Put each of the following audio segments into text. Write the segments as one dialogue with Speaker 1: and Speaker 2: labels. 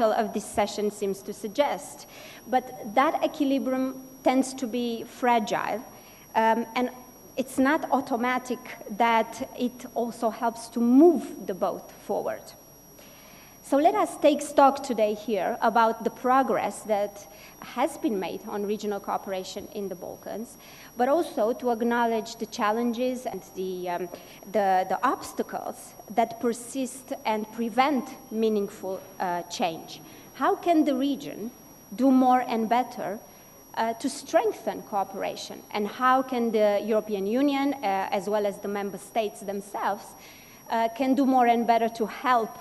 Speaker 1: of this session seems to suggest. But that equilibrium tends to be fragile, and it's not automatic that it also helps to move the boat forward. So let us take stock today here about the progress that has been made on regional cooperation in the Balkans, but also to acknowledge the challenges and the obstacles that persist and prevent meaningful change. How can the region do more and better to strengthen cooperation? And how can the European Union, as well as the member states themselves, can do more and better to help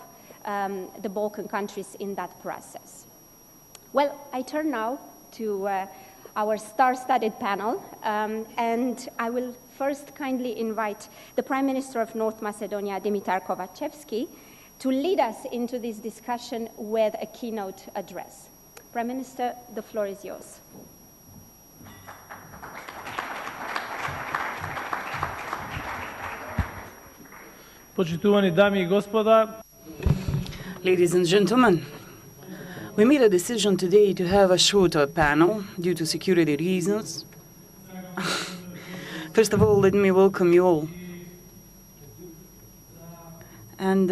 Speaker 1: the Balkan countries in that process? Well, I turn now to our star-studded panel, and I will first kindly invite the Prime Minister of North Macedonia, Dimitar Kovacevski, to lead us into this discussion with a keynote address. Prime Minister, the floor is yours.
Speaker 2: Poštovani dame I gospoda,
Speaker 3: ladies and gentlemen, we made a decision today to have a shorter panel due to security reasons. First of all, let me welcome you all. And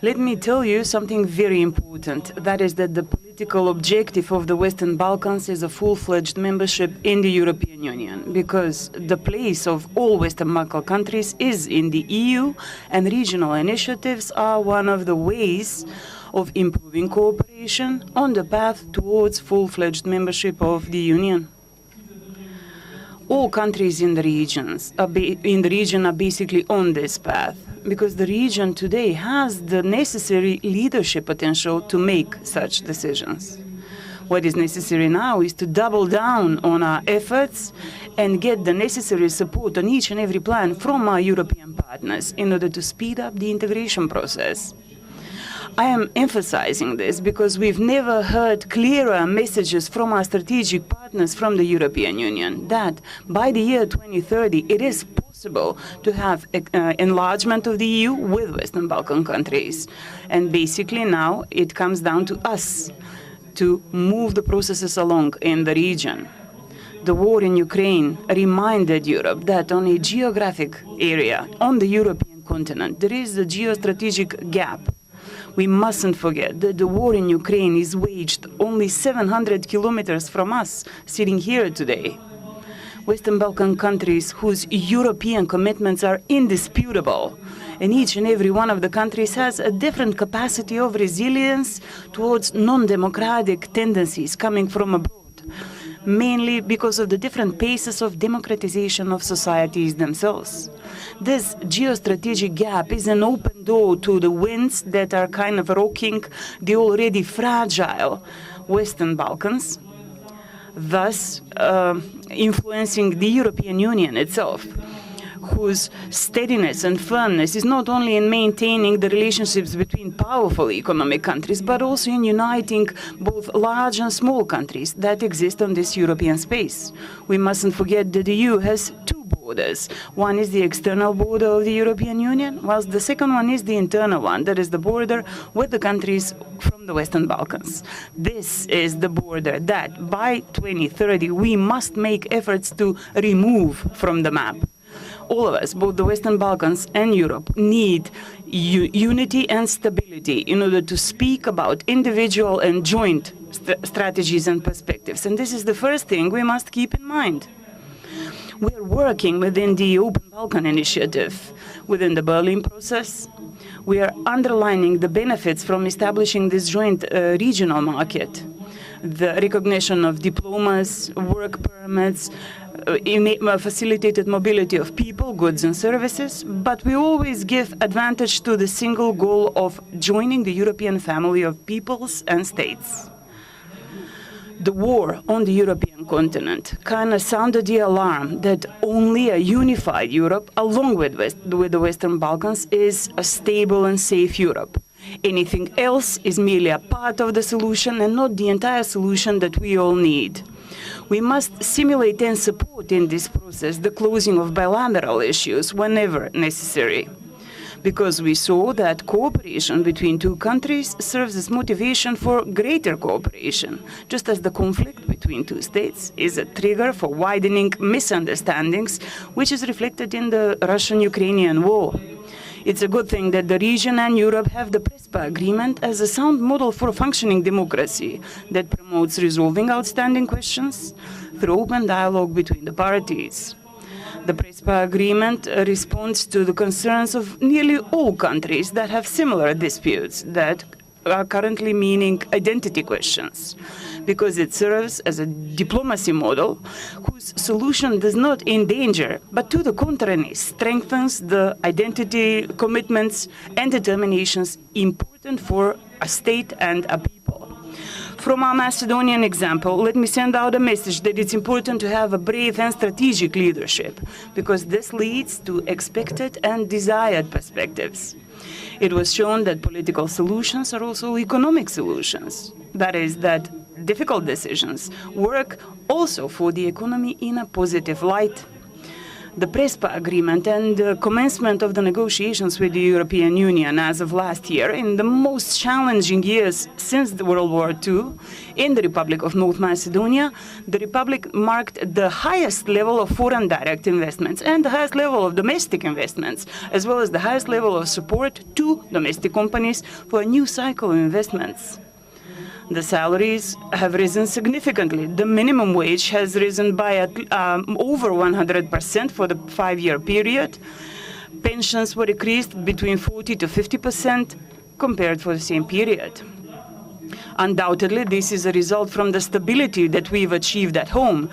Speaker 3: let me tell you something very important. That is that the political objective of the Western Balkans is a full-fledged membership in the European Union, because the place of all Western Balkan countries is in the EU, and regional initiatives are one of the ways of improving cooperation on the path towards full-fledged membership of the Union. All countries in the region are basically on this path, because the region today has the necessary leadership potential to make such decisions. What is necessary now is to double down on our efforts and get the necessary support on each and every plan from our European partners in order to speed up the integration process. I am emphasizing this because we've never heard clearer messages from our strategic partners from the European Union that by the year 2030 it is possible to have enlargement of the EU with Western Balkan countries. And basically now it comes down to us to move the processes along in the region. The war in Ukraine reminded Europe that on a geographic area on the European continent there is a geostrategic gap. We mustn't forget that the war in Ukraine is waged only 700 kilometers from us, sitting here today. Western Balkan countries whose European commitments are indisputable, and each and every one of the countries has a different capacity of resilience towards non-democratic tendencies coming from abroad, mainly because of the different paces of democratization of societies themselves. This geostrategic gap is an open door to the winds that are kind of rocking the already fragile Western Balkans, thus influencing the European Union itself, whose steadiness and firmness is not only in maintaining the relationships between powerful economic countries, but also in uniting both large and small countries that exist on this European space. We mustn't forget that the EU has two borders. One is the external border of the European Union, whilst the second one is the internal one, that is the border with the countries from the Western Balkans. This is the border that by 2030 we must make efforts to remove from the map. All of us, both the Western Balkans and Europe, need unity and stability in order to speak about individual and joint strategies and perspectives. And this is the first thing we must keep in mind. We are working within the Open Balkan Initiative, within the Berlin process. We are underlining the benefits from establishing this joint regional market, the recognition of diplomas, work permits, facilitated mobility of people, goods and services, but we always give advantage to the single goal of joining the European family of peoples and states. The war on the European continent kind of sounded the alarm that only a unified Europe, along with the Western Balkans, is a stable and safe Europe. Anything else is merely a part of the solution and not the entire solution that we all need. We must simulate and support in this process the closing of bilateral issues whenever necessary. because we saw that cooperation between two countries serves as motivation for greater cooperation, just as the conflict between two states is a trigger for widening misunderstandings, which is reflected in the Russian-Ukrainian war. It's a good thing that the region and Europe have the Prespa agreement as a sound model for functioning democracy that promotes resolving outstanding questions through open dialogue between the parties. The Prespa agreement responds to the concerns of nearly all countries that have similar disputes that are currently meaning identity questions, because it serves as a diplomacy model whose solution does not endanger, but to the contrary, strengthens the identity commitments and determinations important for a state and a people. From our Macedonian example, let me send out a message that it's important to have a brave and strategic leadership, because this leads to expected and desired perspectives. It was shown that political solutions are also economic solutions. That is, that difficult decisions work also for the economy in a positive light. The Prespa agreement and the commencement of the negotiations with the European Union as of last year, in the most challenging years since the World War II, in the Republic of North Macedonia, the Republic marked the highest level of foreign direct investments and the highest level of domestic investments, as well as the highest level of support to domestic companies for a new cycle of investments. The salaries have risen significantly. The minimum wage has risen by over 100% for the 5-year period. Pensions were increased between 40 to 50% compared for the same period. Undoubtedly, this is a result from the stability that we've achieved at home,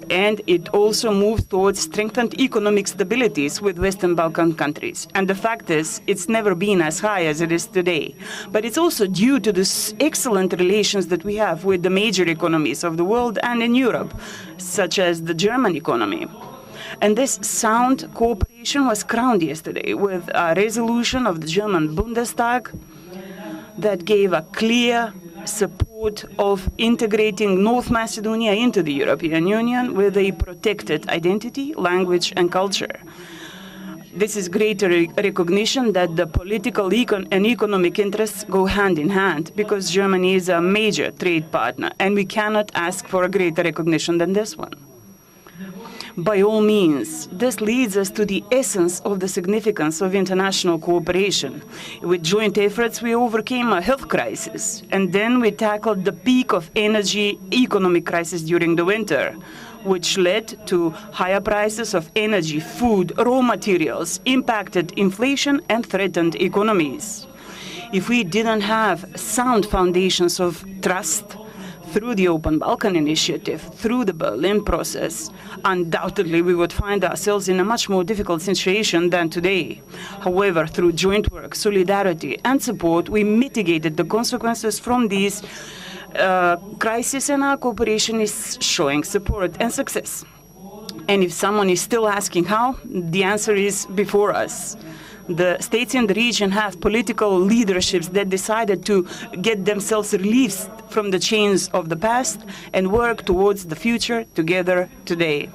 Speaker 3: and it also moves towards strengthened economic stabilities with Western Balkan countries. And the fact is, it's never been as high as it is today. But it's also due to the excellent relations that we have with the major economies of the world and in Europe, such as the German economy. And this sound cooperation was crowned yesterday with a resolution of the German Bundestag that gave a clear support of integrating North Macedonia into the European Union with a protected identity, language, and culture. This is greater recognition that the political and economic interests go hand in hand, because Germany is a major trade partner, and we cannot ask for a greater recognition than this one. By all means, this leads us to the essence of the significance of international cooperation. With joint efforts, we overcame a health crisis, and then we tackled the peak of energy economic crisis during the winter, which led to higher prices of energy, food, raw materials, impacted inflation, and threatened economies. If we didn't have sound foundations of trust, through the Open Balkan Initiative, through the Berlin process, undoubtedly we would find ourselves in a much more difficult situation than today. However, through joint work, solidarity, and support, we mitigated the consequences from these crises, and our cooperation is showing support and success. And if someone is still asking how, the answer is before us. The states in the region have political leaderships that decided to get themselves released from the chains of the past and work towards the future together today.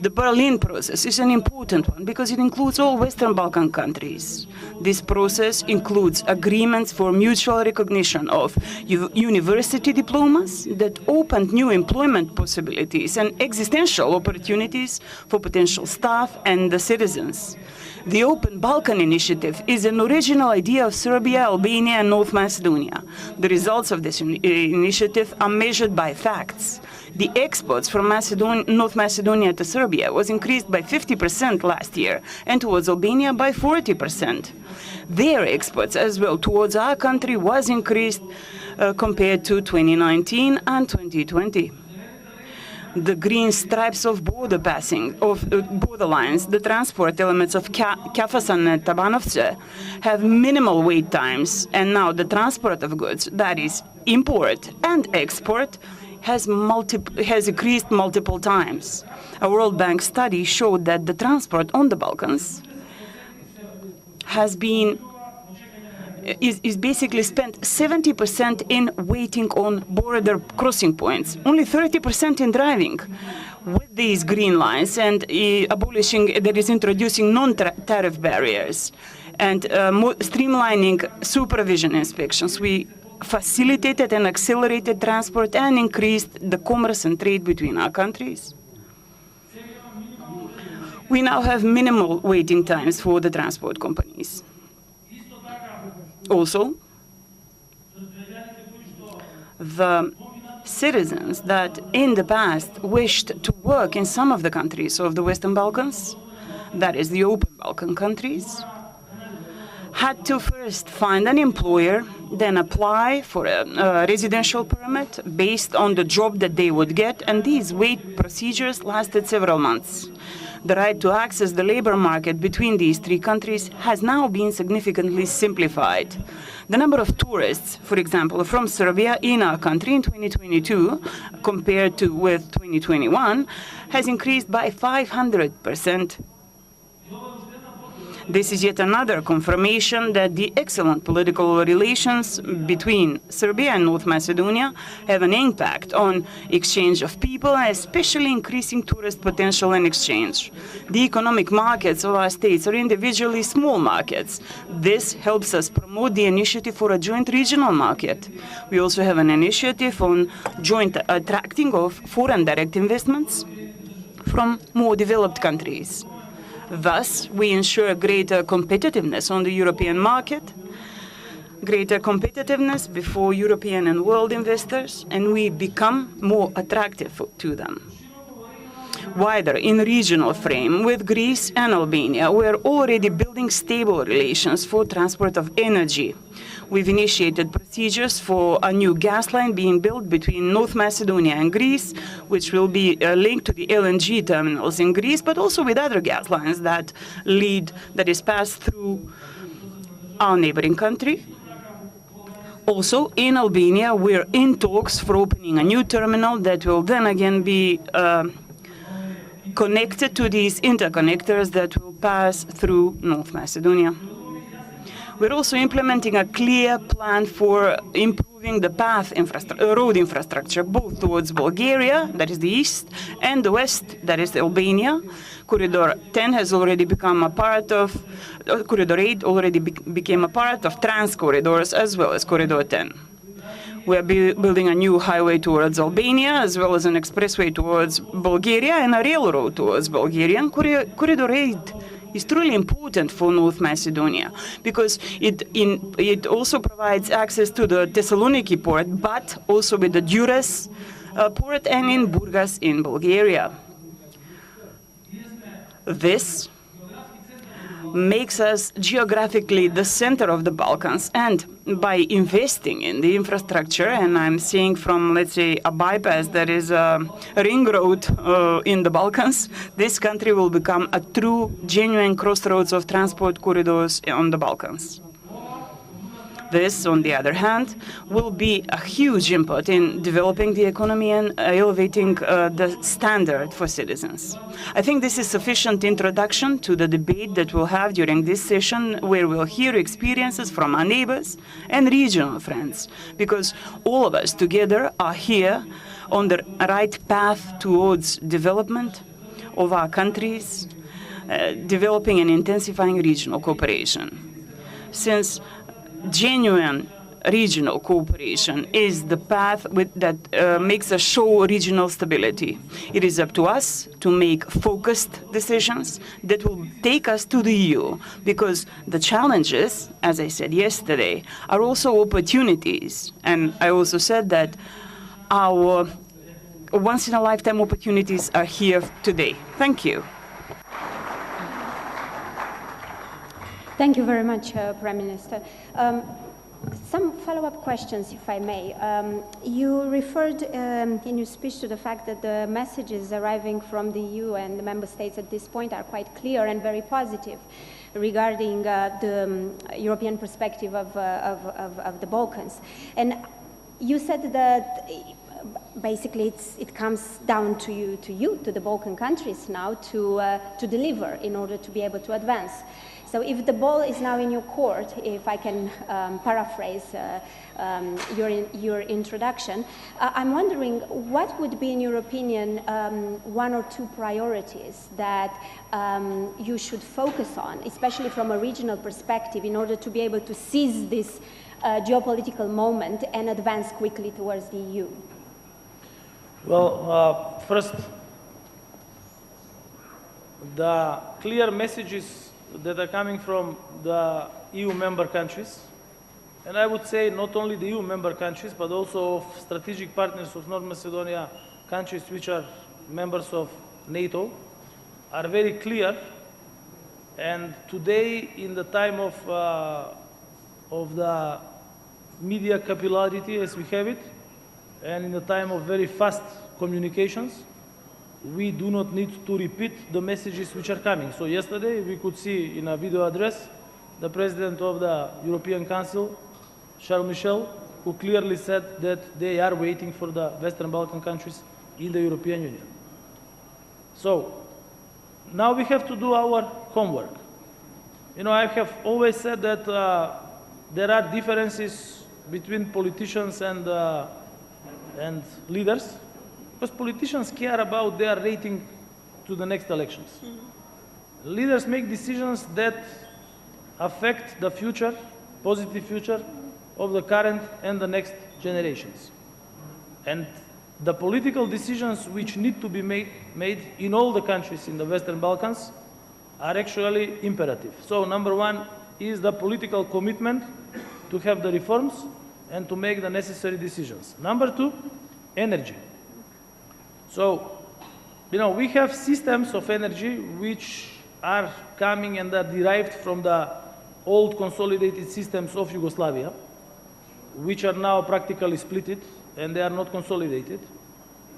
Speaker 3: The Berlin process is an important one because it includes all Western Balkan countries. This process includes agreements for mutual recognition of university diplomas that opened new employment possibilities and existential opportunities for potential staff and the citizens. The Open Balkan Initiative is an original idea of Serbia, Albania, and North Macedonia. The results of this initiative are measured by facts. The exports from North Macedonia to Serbia was increased by 50% last year, and towards Albania by 40%. Their exports as well towards our country was increased compared to 2019 and 2020. The green stripes of border passing, of border lines, the transport elements of Kafasan and Tabanovce have minimal wait times, and now the transport of goods, that is import and export, has increased multiple times. A World Bank study showed that the transport on the Balkans is basically spent 70% in waiting on border crossing points, only 30% in driving. With these green lines and introducing non-tariff barriers, and streamlining supervision inspections. We facilitated and accelerated transport and increased the commerce and trade between our countries. We now have minimal waiting times for the transport companies. Also, the citizens that in the past wished to work in some of the countries of the Western Balkans, that is the open Balkan countries, had to first find an employer, then apply for a residential permit based on the job that they would get, and these wait procedures lasted several months. The right to access the labor market between these three countries has now been significantly simplified. The number of tourists, for example, from Serbia in our country in 2022, compared to with 2021, has increased by 500%. This is yet another confirmation that the excellent political relations between Serbia and North Macedonia have an impact on exchange of people, especially increasing tourist potential and exchange. The economic markets of our states are individually small markets. This helps us promote the initiative for a joint regional market. We also have an initiative on joint attracting of foreign direct investments from more developed countries. Thus, we ensure greater competitiveness on the European market, greater competitiveness before European and world investors, and we become more attractive to them. Wider in regional frame with Greece and Albania, we are already building stable relations for transport of energy. We've initiated procedures for a new gas line being built between North Macedonia and Greece, which will be linked to the LNG terminals in Greece, but also with other gas lines that is passed through our neighboring country. Also, in Albania, we're in talks for opening a new terminal that will then again be connected to these interconnectors that will pass through North Macedonia. We're also implementing a clear plan for improving the road infrastructure, both towards Bulgaria, that is the east, and the west, that is Albania. Corridor 10 has already become a part of, Corridor 8 already became a part of trans corridors as well as Corridor 10. We are building a new highway towards Albania, as well as an expressway towards Bulgaria and a railroad towards Bulgaria. And Corridor 8 is truly important for North Macedonia because it also provides access to the Thessaloniki port, but also with the Durrës port and in Burgas in Bulgaria. This makes us geographically the center of the Balkans, and by investing in the infrastructure, and I'm saying from, let's say, a bypass that is a ring road in the Balkans, this country will become a true, genuine crossroads of transport corridors on the Balkans. This, on the other hand, will be a huge input in developing the economy and elevating the standard for citizens. I think this is sufficient introduction to the debate that we'll have during this session, where we'll hear experiences from our neighbors and regional friends, because all of us together are here on the right path towards development of our countries, developing and intensifying regional cooperation. Since genuine regional cooperation is the path that makes us show regional stability. It is up to us to make focused decisions that will take us to the EU, because the challenges, as I said yesterday, are also opportunities. And I also said that our once-in-a-lifetime opportunities are here today. Thank you.
Speaker 1: Thank you very much, Prime Minister. Some follow-up questions, if I may. You referred in your speech to the fact that the messages arriving from the EU and the member states at this point are quite clear and very positive regarding the European perspective of the Balkans. And you said that basically it comes down to you, to the Balkan countries now, to deliver in order to be able to advance. So if the ball is now in your court, if I can paraphrase your introduction, I'm wondering what would be, in your opinion, one or two priorities that you should focus on, especially from a regional perspective, in order to be able to seize this geopolitical moment and advance quickly towards the EU?
Speaker 2: Well, first, the clear messages that are coming from the EU member countries, and I would say not only the EU member countries, but also of strategic partners of North Macedonia, countries which are members of NATO, are very clear. And today, in the time of the media capillarity as we have it, and in the time of very fast communications, we do not need to repeat the messages which are coming. So yesterday we could see in a video address the President of the European Council, Charles Michel, who clearly said that they are waiting for the Western Balkan countries in the European Union. So now we have to do our homework. You know, I have always said that there are differences between politicians and leaders, because politicians care about their rating to the next elections. Mm-hmm. Leaders make decisions that affect the future, positive future, of the current and the next generations. And the political decisions which need to be made in all the countries in the Western Balkans are actually imperative. So number one is the political commitment to have the reforms and to make the necessary decisions. Number two, energy. So, you know, we have systems of energy which are coming and are derived from the old consolidated systems of Yugoslavia, which are now practically splitted and they are not consolidated.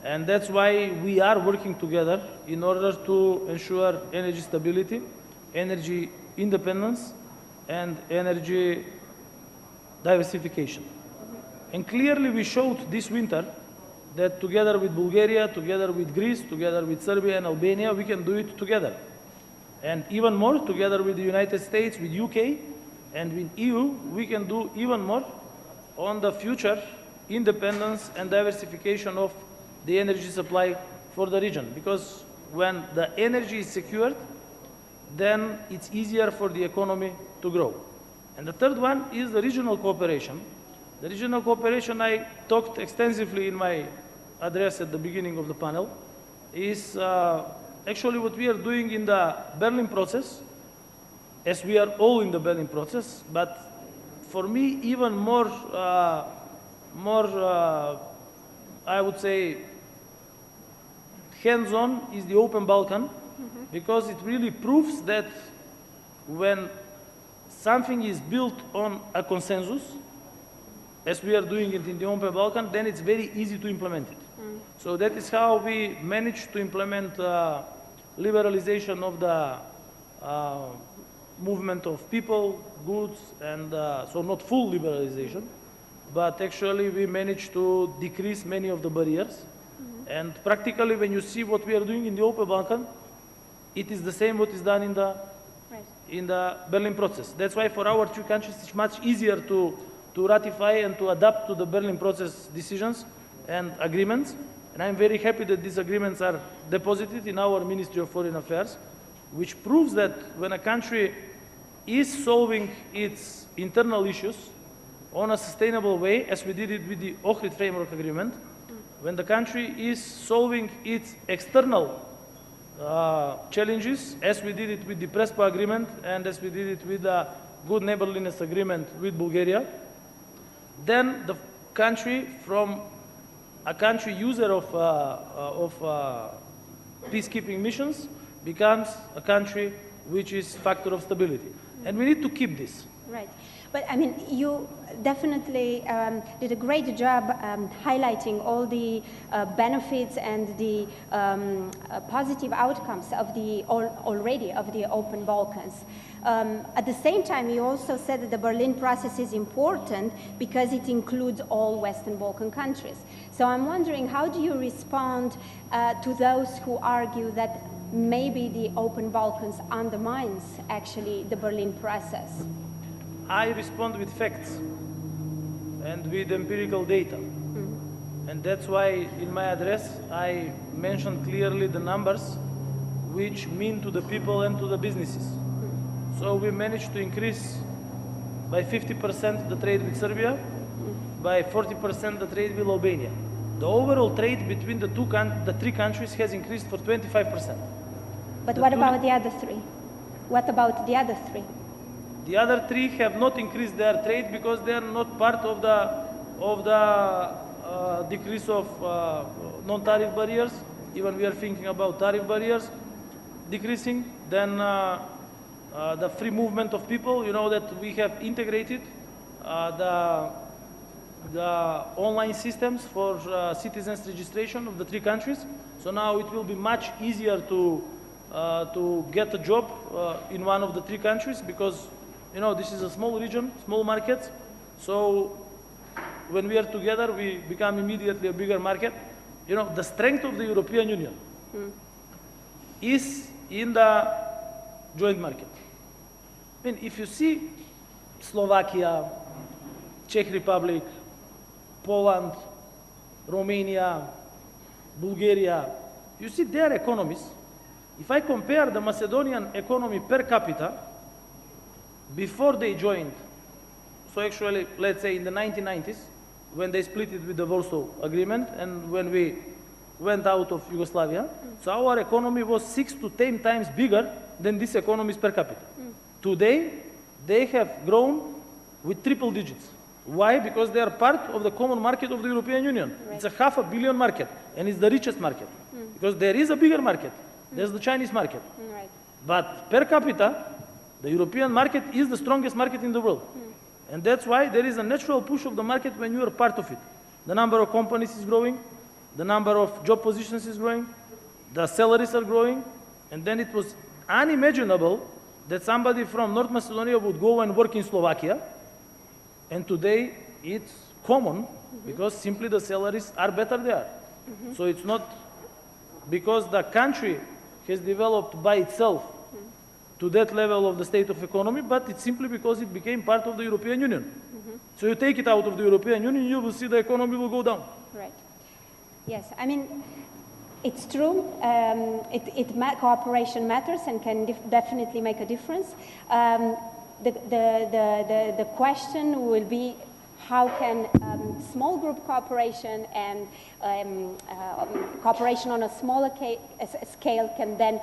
Speaker 2: And that's why we are working together in order to ensure energy stability, energy independence, and energy diversification. And clearly we showed this winter that together with Bulgaria, together with Greece, together with Serbia and Albania, we can do it together. And even more, together with the United States, with UK, and with EU, we can do even more on the future independence and diversification of the energy supply for the region. Because when the energy is secured, then it's easier for the economy to grow. And the third one is the regional cooperation. The regional cooperation, I talked extensively in my address at the beginning of the panel, is actually what we are doing in the Berlin process, as we are all in the Berlin process. But for me, even more, I would say, hands-on is the Open Balkan, because it really proves that when something is built on a consensus, as we are doing it in the Open Balkan, then it's very easy to implement it. So that is how we managed to implement liberalization of the movement of people, goods, and so not full liberalization, but actually we managed to decrease many of the barriers. And practically when you see what we are doing in the Open Balkan, it is the same what is done in the Berlin process. That's why for our two countries it's much easier to ratify and to adapt to the Berlin process decisions and agreements. And I'm very happy that these agreements are deposited in our Ministry of Foreign Affairs, which proves that when a country is solving its internal issues on a sustainable way, as we did it with the Ohrid Framework Agreement, when the country is solving its external challenges, as we did it with the Prespa Agreement and as we did it with the Good Neighborliness Agreement with Bulgaria, then the country, from a country user of peacekeeping missions, becomes a country which is factor of stability. And we need to keep this.
Speaker 1: Right. But I mean, you definitely did a great job highlighting all the benefits and the positive outcomes of the already of the Open Balkans. At the same time, you also said that the Berlin process is important because it includes all Western Balkan countries. So I'm wondering, how do you respond to those who argue that maybe the open Balkans undermines actually the Berlin process?
Speaker 2: I respond with facts and with empirical data. And that's why in my address I mentioned clearly the numbers which mean to the people and to the businesses. So we managed to increase by 50% the trade with Serbia, by 40% the trade with Albania. The overall trade between the three countries has increased for 25%.
Speaker 1: But what about the other three? What about the other three?
Speaker 2: The other three have not increased their trade because they are not part of the decrease of non-tariff barriers. Even we are thinking about tariff barriers decreasing. Then the free movement of people. You know that we have integrated the online systems for citizens registration of the three countries. So now it will be much easier to get a job in one of the three countries because, you know, this is a small region, small markets. So when we are together, we become immediately a bigger market. You know, the strength of the European Union is in the joint market. I mean, if you see Slovakia, Czech Republic, Poland, Romania, Bulgaria, you see their economies. If I compare the Macedonian economy per capita before they joined, so actually, let's say in the 1990s, when they split it with the Warsaw Agreement and when we went out of Yugoslavia, so our economy was 6 to 10 times bigger than these economies per capita. Today, they have grown with triple digits. Why? Because they are part of the common market of the European Union. Right. It's a $500 billion market, and it's the richest market. Because there is a bigger market. There's the Chinese market.
Speaker 1: Right.
Speaker 2: But per capita, the European market is the strongest market in the world. And that's why there is a natural push of the market when you are part of it. The number of companies is growing, the number of job positions is growing, the salaries are growing, and then it was unimaginable that somebody from North Macedonia would go and work in Slovakia, and today it's common because simply the salaries are better there. So it's not because the country has developed by itself to that level of the state of economy, but it's simply because it became part of the European Union. So you take it out of the European Union, you will see the economy will go down.
Speaker 1: Right. Yes, I mean, it's true. Cooperation matters and can definitely make a difference. The question will be how can small group cooperation and cooperation on a smaller scale can then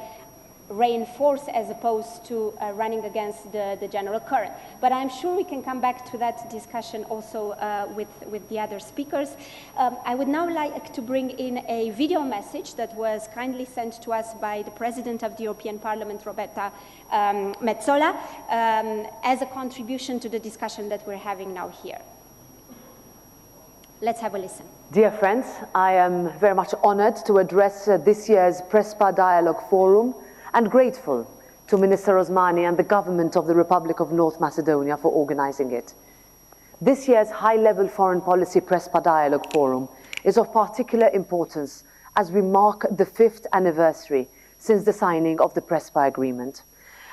Speaker 1: reinforce as opposed to running against the general current. But I'm sure we can come back to that discussion also with the other speakers. I would now like to bring in a video message that was kindly sent to us by the President of the European Parliament, Roberta Metsola, as a contribution to the discussion that we're having now here. Let's have a listen.
Speaker 4: Dear friends, I am very much honored to address this year's Prespa Dialogue Forum and grateful to Minister Osmani and the government of the Republic of North Macedonia for organizing it. This year's high-level foreign policy Prespa Dialogue Forum is of particular importance as we mark the 5th anniversary since the signing of the Prespa Agreement,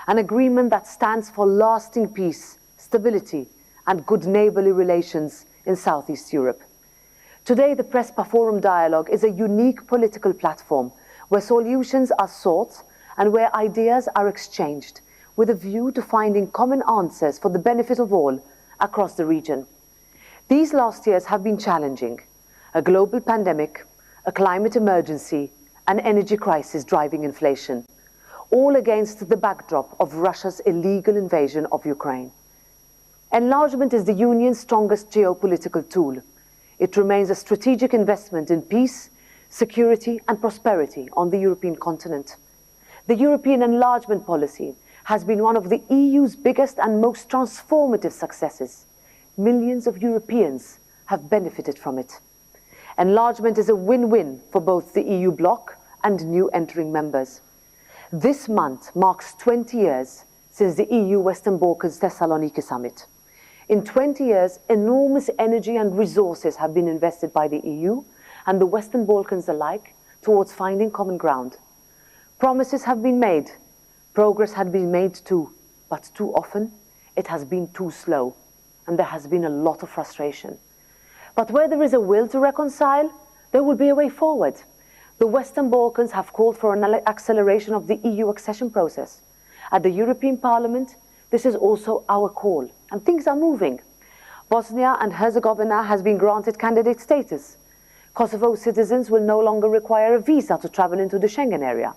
Speaker 4: an agreement that stands for lasting peace, stability, and good neighborly relations in Southeast Europe. Today, the Prespa Forum Dialogue is a unique political platform where solutions are sought and where ideas are exchanged with a view to finding common answers for the benefit of all across the region. These last years have been challenging. A global pandemic, a climate emergency, an energy crisis driving inflation, all against the backdrop of Russia's illegal invasion of Ukraine. Enlargement is the Union's strongest geopolitical tool. It remains a strategic investment in peace, security, and prosperity on the European continent. The European enlargement policy has been one of the EU's biggest and most transformative successes. Millions of Europeans have benefited from it. Enlargement is a win-win for both the EU bloc and new entering members. This month marks 20 years since the EU Western Balkans Thessaloniki summit. In 20 years, enormous energy and resources have been invested by the EU and the Western Balkans alike towards finding common ground. Promises have been made. Progress had been made too, but too often it has been too slow, and there has been a lot of frustration. But where there is a will to reconcile, there will be a way forward. The Western Balkans have called for an acceleration of the EU accession process. At the European Parliament, this is also our call, and things are moving. Bosnia and Herzegovina has been granted candidate status. Kosovo citizens will no longer require a visa to travel into the Schengen area.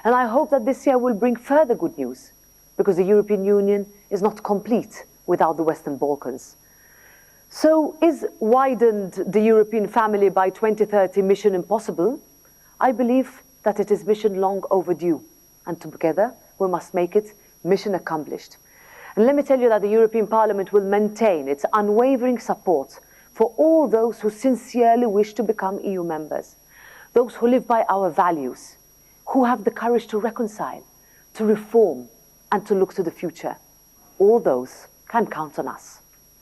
Speaker 4: And I hope that this year will bring further good news, because the European Union is not complete without the Western Balkans. So is widened the European family by 2030 mission impossible? I believe that it is mission long overdue, and together we must make it mission accomplished. And let me tell you that the European Parliament will maintain its unwavering support for all those who sincerely wish to become EU members, those who live by our values, who have the courage to reconcile, to reform, and to look to the future. All those can count on us.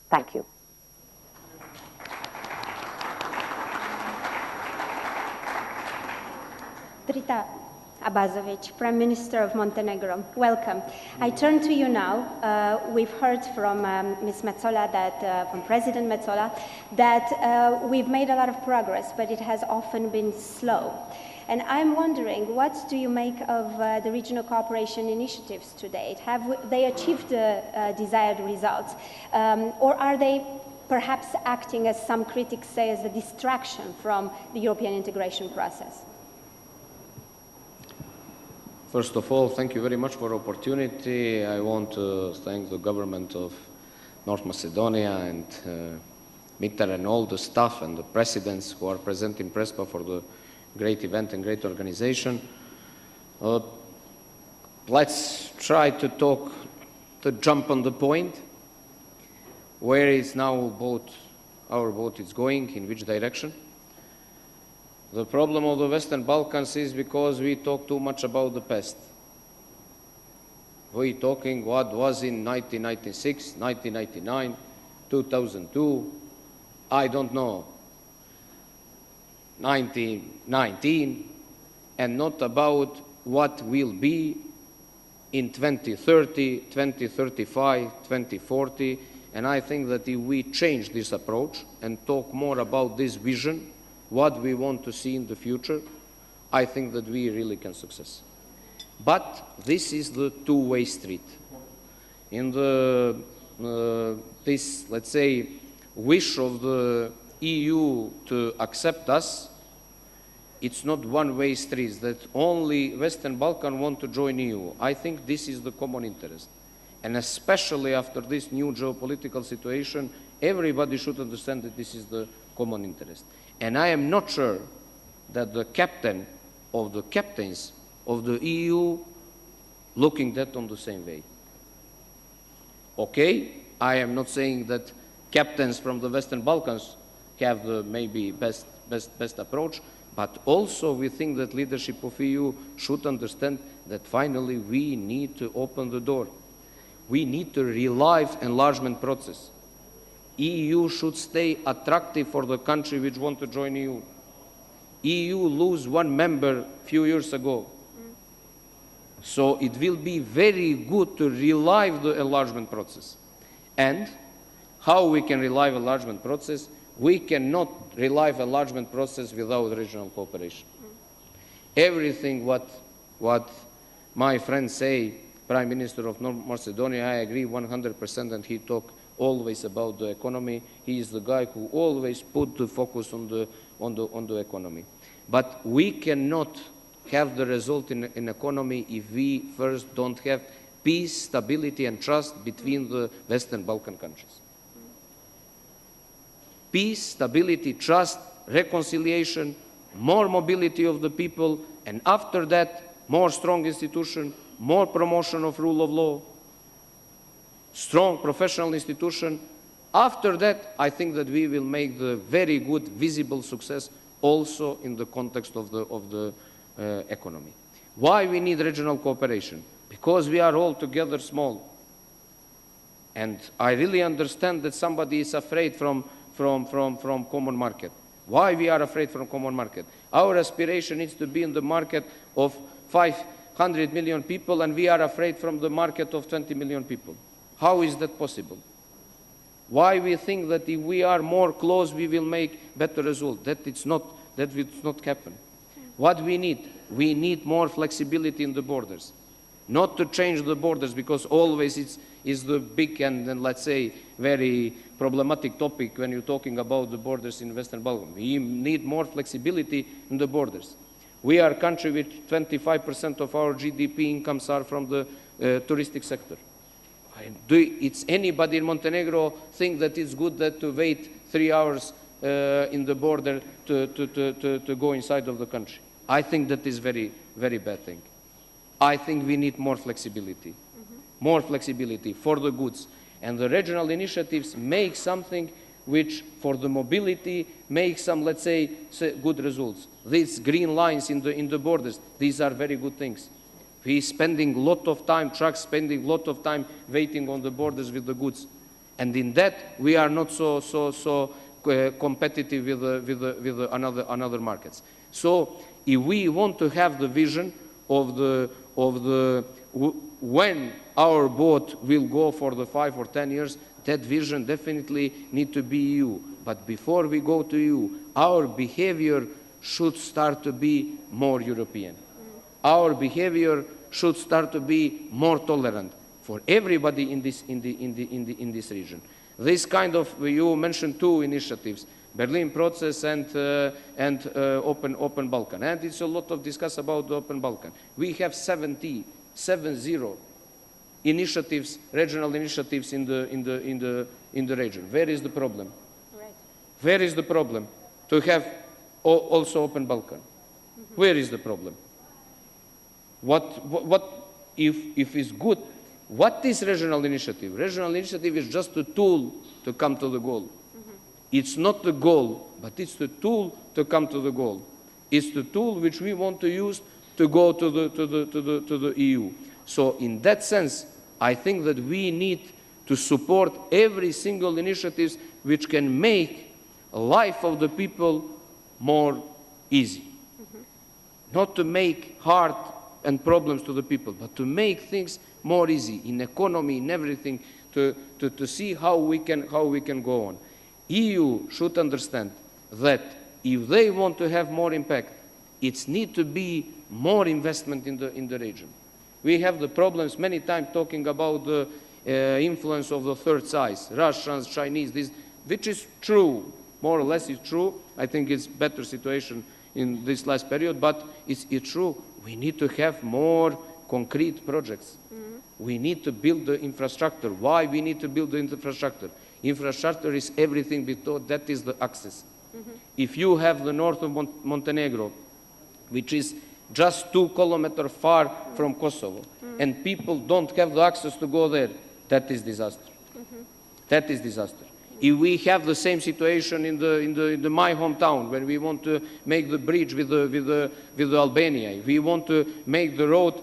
Speaker 4: Thank you.
Speaker 1: Drita Abazovic, Prime Minister of Montenegro, welcome. I turn to you now. We've heard from Ms. Metsola, from President Metsola, that we've made a lot of progress, but it has often been slow. And I'm wondering, what do you make of the regional cooperation initiatives to date? Have they achieved the desired results? Or are they perhaps acting, as some critics say, as a distraction from the European integration process?
Speaker 5: First of all, thank you very much for the opportunity. I want to thank the government of North Macedonia and Mitar and all the staff and the presidents who are present in Prespa for the great event and great organization. Let's try to jump on the point. Where is now our boat is going, in which direction? The problem of the Western Balkans is because we talk too much about the past. We're talking what was in 1996, 1999, 2002, I don't know, 1919, and not about what will be in 2030, 2035, 2040. And I think that if we change this approach and talk more about this vision, what we want to see in the future, I think that we really can success. But this is the two-way street. In this, let's say, wish of the EU to accept us, it's not one-way street, that only Western Balkan want to join EU. I think this is the common interest. And especially after this new geopolitical situation, everybody should understand that this is the common interest. And I am not sure that the captain of the captains of the EU looking that on the same way. Okay, I am not saying that captains from the Western Balkans have the maybe best approach, but also we think that leadership of EU should understand that finally we need to open the door. We need to relive enlargement process. EU should stay attractive for the country which want to join EU. EU lose one member a few years ago. So it will be very good to relive the enlargement process. And how we can relive enlargement process? We cannot relive enlargement process without regional cooperation. Everything what my friends say, Prime Minister of North Macedonia, I agree 100%, and he talked always about the economy. He is the guy who always put the focus on the economy. But we cannot have the result in economy if we first don't have peace, stability, and trust between the Western Balkan countries. Peace, stability, trust, reconciliation, more mobility of the people, and after that, more strong institution, more promotion of rule of law, strong professional institution. After that, I think that we will make the very good visible success also in the context of the economy. Why we need regional cooperation? Because we are all together small. And I really understand that somebody is afraid from common market. Why we are afraid from common market? Our aspiration is to be in the market of 100 million people and we are afraid from the market of 20 million people. How is that possible? Why we think that if we are more close, we will make better results? That will not happen. What we need more flexibility in the borders. Not to change the borders, because always it's the big and let's say very problematic topic when you're talking about the borders in Western Balkans. We need more flexibility in the borders. We are a country with 25% of our GDP incomes are from the touristic sector. It's anybody in Montenegro think that it's good that to wait 3 hours in the border to go inside of the country? I think that is very, very bad thing. I think we need more flexibility. More flexibility for the goods. And the regional initiatives make something which, for the mobility, makes some, let's say, good results. These green lines in the borders, these are very good things. We spending a lot of time, trucks spending a lot of time waiting on the borders with the goods. And in that, we are not so competitive with another markets. So, if we want to have the vision of when our boat will go for the 5 or 10 years, that vision definitely need to be EU. But before we go to EU, our behavior should start to be more European. Our behavior should start to be more tolerant for everybody in this region. This kind of, you mentioned 2 initiatives, Berlin process and Open Balkan. And it's a lot of discuss about the Open Balkan. We have 70 initiatives, regional initiatives in the region. Where is the problem?
Speaker 1: Right.
Speaker 5: Where is the problem to have also Open Balkan? Where is the problem? What if it's good? What is regional initiative? Regional initiative is just a tool to come to the goal. It's not the goal, but it's the tool to come to the goal. It's the tool which we want to use to go to the EU. So in that sense, I think that we need to support every single initiative which can make life of the people more easy. Not to make hard and problems to the people, but to make things more easy in economy, in everything, to see how we can go on. EU should understand that if they want to have more impact, it needs to be more investment in the region. We have the problems many times talking about the influence of the third sides, Russians, Chinese, this, which is true, more or less is true. I think it's better situation in this last period, but it's true. We need to have more concrete projects. We need to build the infrastructure. Why we need to build the infrastructure? Infrastructure is everything, because that is the access. If you have the north of Montenegro, which is just 2 kilometers far from Kosovo, and people don't have the access to go there, that is disaster. That is disaster. If we have the same situation in my hometown, when we want to make the bridge with Albania, if we want to make the road,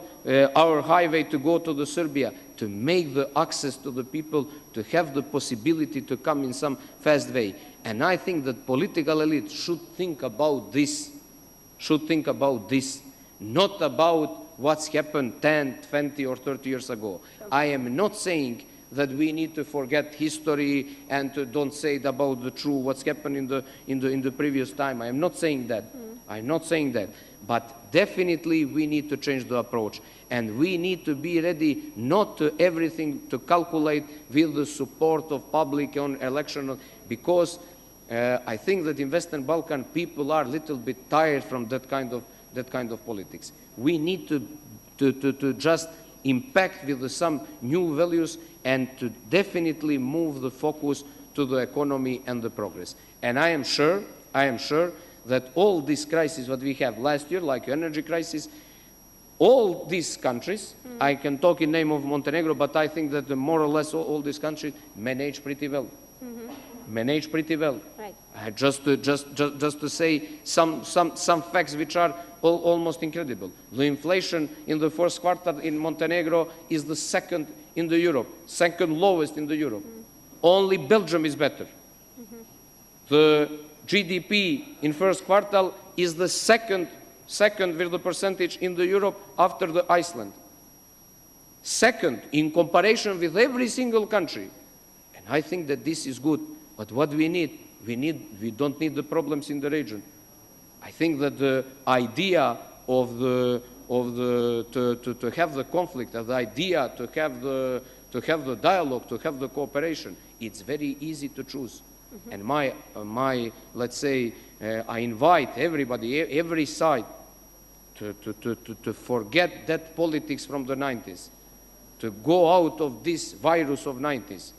Speaker 5: our highway to go to the Serbia, to make the access to the people, to have the possibility to come in some fast way. And I think that political elite should think about this, not about what's happened 10, 20 or 30 years ago. I am not saying that we need to forget history and to don't say about the true what's happened in the previous time. I am not saying that. I'm not saying that. But definitely we need to change the approach. And we need to be ready not to everything to calculate with the support of public on election, because I think that in Western Balkan people are a little bit tired from that kind of politics. We need to just impact with some new values and to definitely move the focus to the economy and the progress. And I am sure that all these crises that we have last year, like energy crisis, all these countries, I can talk in name of Montenegro, but I think that more or less all these countries manage pretty well. Manage pretty well.
Speaker 1: Right.
Speaker 5: Just to say some facts which are almost incredible. The inflation in the first quarter in Montenegro is the second in the Europe, second lowest in the Europe. Only Belgium is better. The GDP in first quarter is the second Second with the percentage in the Europe after the Iceland. Second, in comparison with every single country. And I think that this is good. But what we don't need the problems in the region. I think that the idea of to have the conflict, the idea to have the dialogue, to have the cooperation, it's very easy to choose. And let's say, I invite everybody, every side, to forget that politics from the 90s, to go out of this virus of 90s,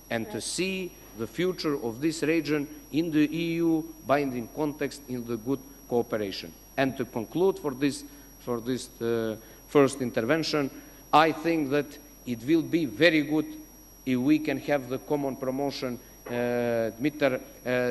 Speaker 5: and to see the future of this region in the EU binding context in the good cooperation. And to conclude for this first intervention, I think that it will be very good if we can have the common promotion. Dmitry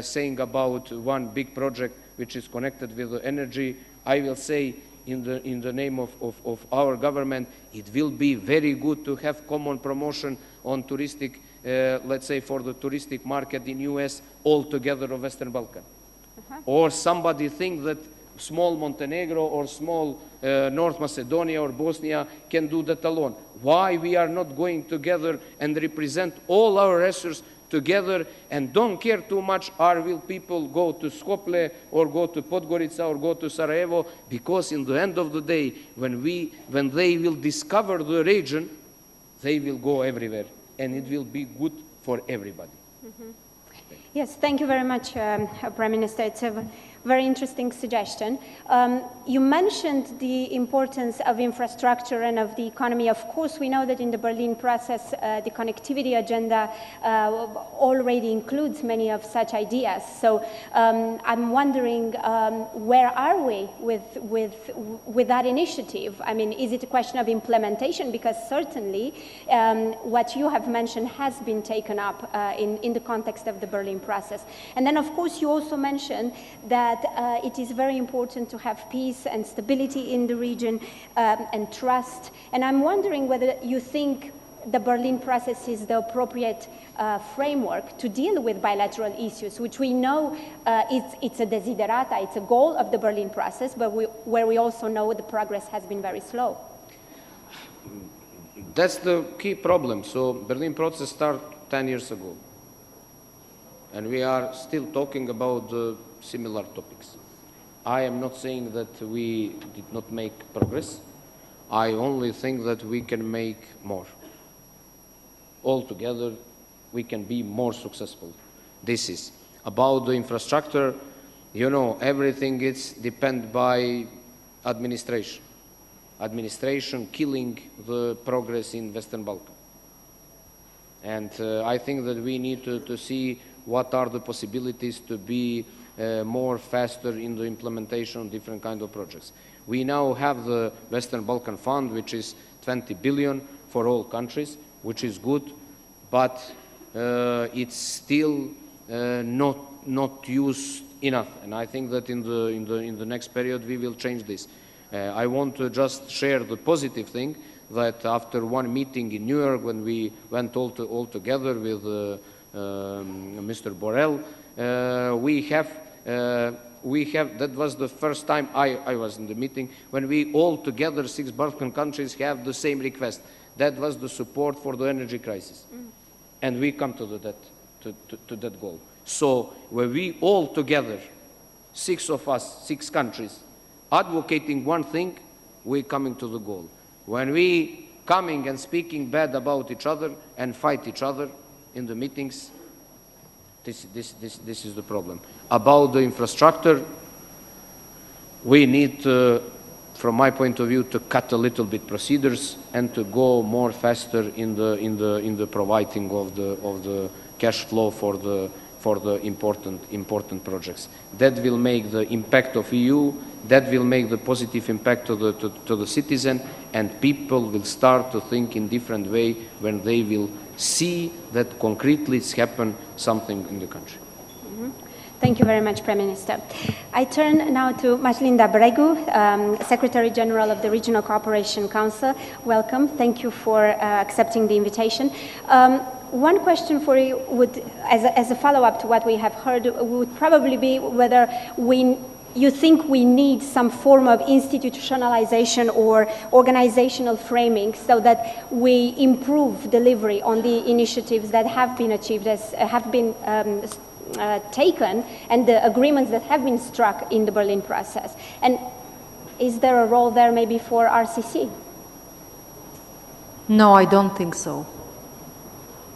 Speaker 5: saying about one big project which is connected with the energy. I will say in the name of our government, it will be very good to have common promotion on touristic, let's say for the touristic market in US altogether of Western Balkan. Or somebody think that small Montenegro or small North Macedonia or Bosnia can do that alone. Why we are not going together and represent all our resources together and don't care too much will people go to Skopje or go to Podgorica or go to Sarajevo, because in the end of the day, when they will discover the region, they will go everywhere and it will be good for everybody.
Speaker 1: Yes, thank you very much, Prime Minister. It's a very interesting suggestion. You mentioned the importance of infrastructure and of the economy. Of course, we know that in the Berlin process, the connectivity agenda already includes many of such ideas. So I'm wondering, where are we with that initiative? I mean, is it a question of implementation? Because certainly what you have mentioned has been taken up in the context of the Berlin process. And then, of course, you also mentioned that it is very important to have peace and stability in the region and trust. And I'm wondering whether you think the Berlin process is the appropriate framework to deal with bilateral issues, which we know it's a desiderata, it's a goal of the Berlin process, but where we also know the progress has been very slow.
Speaker 5: That's the key problem. So Berlin process started 10 years ago. And we are still talking about similar topics. I am not saying that we did not make progress. I only think that we can make more. Altogether, we can be more successful. This is about the infrastructure. You know, everything is dependent by administration. Administration killing the progress in Western Balkan. And I think that we need to see what are the possibilities to be more faster in the implementation of different kind of projects. We now have the Western Balkan Fund, which is 20 billion for all countries, which is good, but it's still not used enough. And I think that in the next period we will change this. I want to just share the positive thing that after one meeting in New York, when we went all together with Mr. Borrell, that was the first time I was in the meeting, when we all together, 6 Balkan countries, have the same request. That was the support for the energy crisis. And we come to that goal. So when we all together, 6 of us, 6 countries, advocating one thing, we're coming to the goal. When we coming and speaking bad about each other and fight each other in the meetings, this is the problem. About the infrastructure, we need, from my point of view, to cut a little bit procedures and to go more faster in the providing of the cash flow for the important projects. That will make the impact of EU, that will make the positive impact to the citizen, and people will start to think in different way when they will see that concretely it's happened something in the country.
Speaker 1: Thank you very much, Prime Minister. I turn now to Majlinda Bregu, Secretary General of the Regional Cooperation Council. Welcome. Thank you for accepting the invitation. One question for you would, as a follow-up to what we have heard, would probably be whether we you think we need some form of institutionalization or organizational framing so that we improve delivery on the initiatives that have been achieved, have been taken, and the agreements that have been struck in the Berlin process? And is there a role there maybe for RCC?
Speaker 6: No, I don't think so.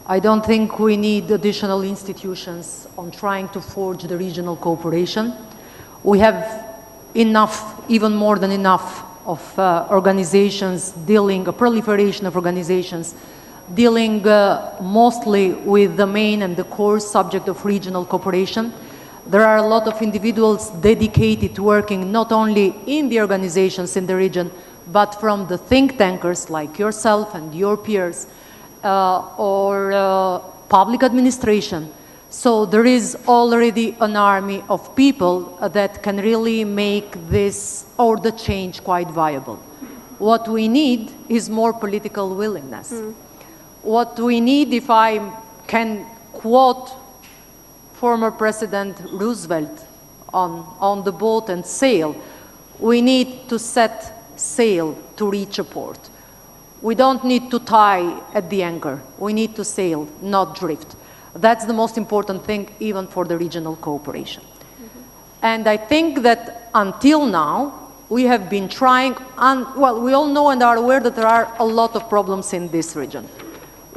Speaker 6: I don't think we need additional institutions on trying to forge the regional cooperation. We have enough, even more than enough, of organizations dealing, a proliferation of organizations dealing mostly with the main and the core subject of regional cooperation. There are a lot of individuals dedicated to working not only in the organizations in the region, but from the think tankers like yourself and your peers, or public administration. So there is already an army of people that can really make this or the change quite viable. What we need is more political willingness. What we need, if I can quote former President Roosevelt on the boat and sail, we need to set sail to reach a port. We don't need to tie at the anchor. We need to sail, not drift. That's the most important thing, even for the regional cooperation. And I think that until now, we have been trying, well, we all know and are aware that there are a lot of problems in this region.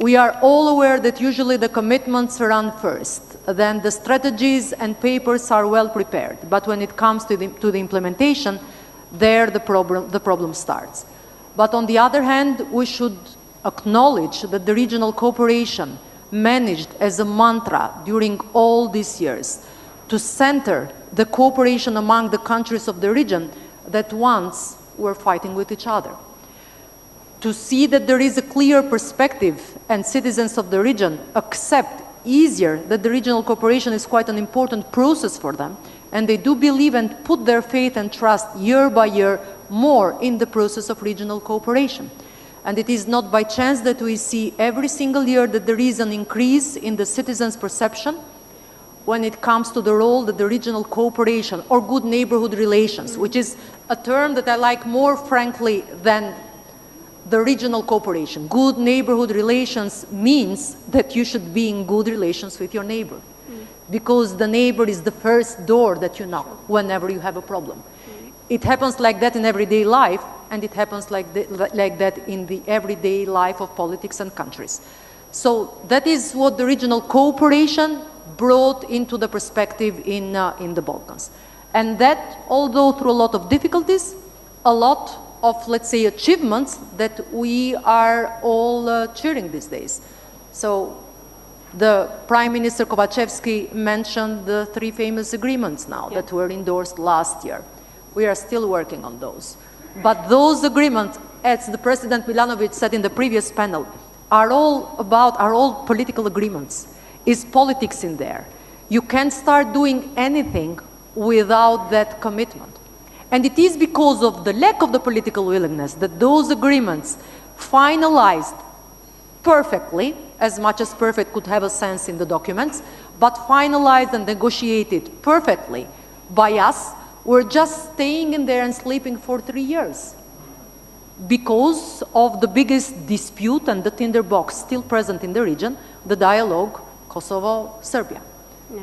Speaker 6: We are all aware that usually the commitments run first, then the strategies and papers are well prepared. But when it comes to the implementation, there the problem starts. But on the other hand, we should acknowledge that the regional cooperation managed as a mantra during all these years to center the cooperation among the countries of the region that once were fighting with each other. To see that there is a clear perspective and citizens of the region accept easier that the regional cooperation is quite an important process for them, and they do believe and put their faith and trust year by year more in the process of regional cooperation. And it is not by chance that we see every single year that there is an increase in the citizens' perception when it comes to the role that the regional cooperation or good neighborhood relations, which is a term that I like more frankly than the regional cooperation. Good neighborhood relations means that you should be in good relations with your neighbor, because the neighbor is the first door that you knock whenever you have a problem. It happens like that in everyday life, and it happens like that in the everyday life of politics and countries. So that is what the regional cooperation brought into the perspective in the Balkans. And that, although through a lot of difficulties, a lot of, let's say, achievements that we are all cheering these days. So the Prime Minister Kovacevsky mentioned the 3 famous agreements now that were endorsed last year. We are still working on those. But those agreements, as the President Milanovic said in the previous panel, are all political agreements. Is politics in there? You can't start doing anything without that commitment. And it is because of the lack of the political willingness that those agreements finalized perfectly, as much as perfect could have a sense in the documents, but finalized and negotiated perfectly by us, were just staying in there and sleeping for 3 years because of the biggest dispute and the tinderbox still present in the region, the dialogue Kosovo-Serbia. Yeah.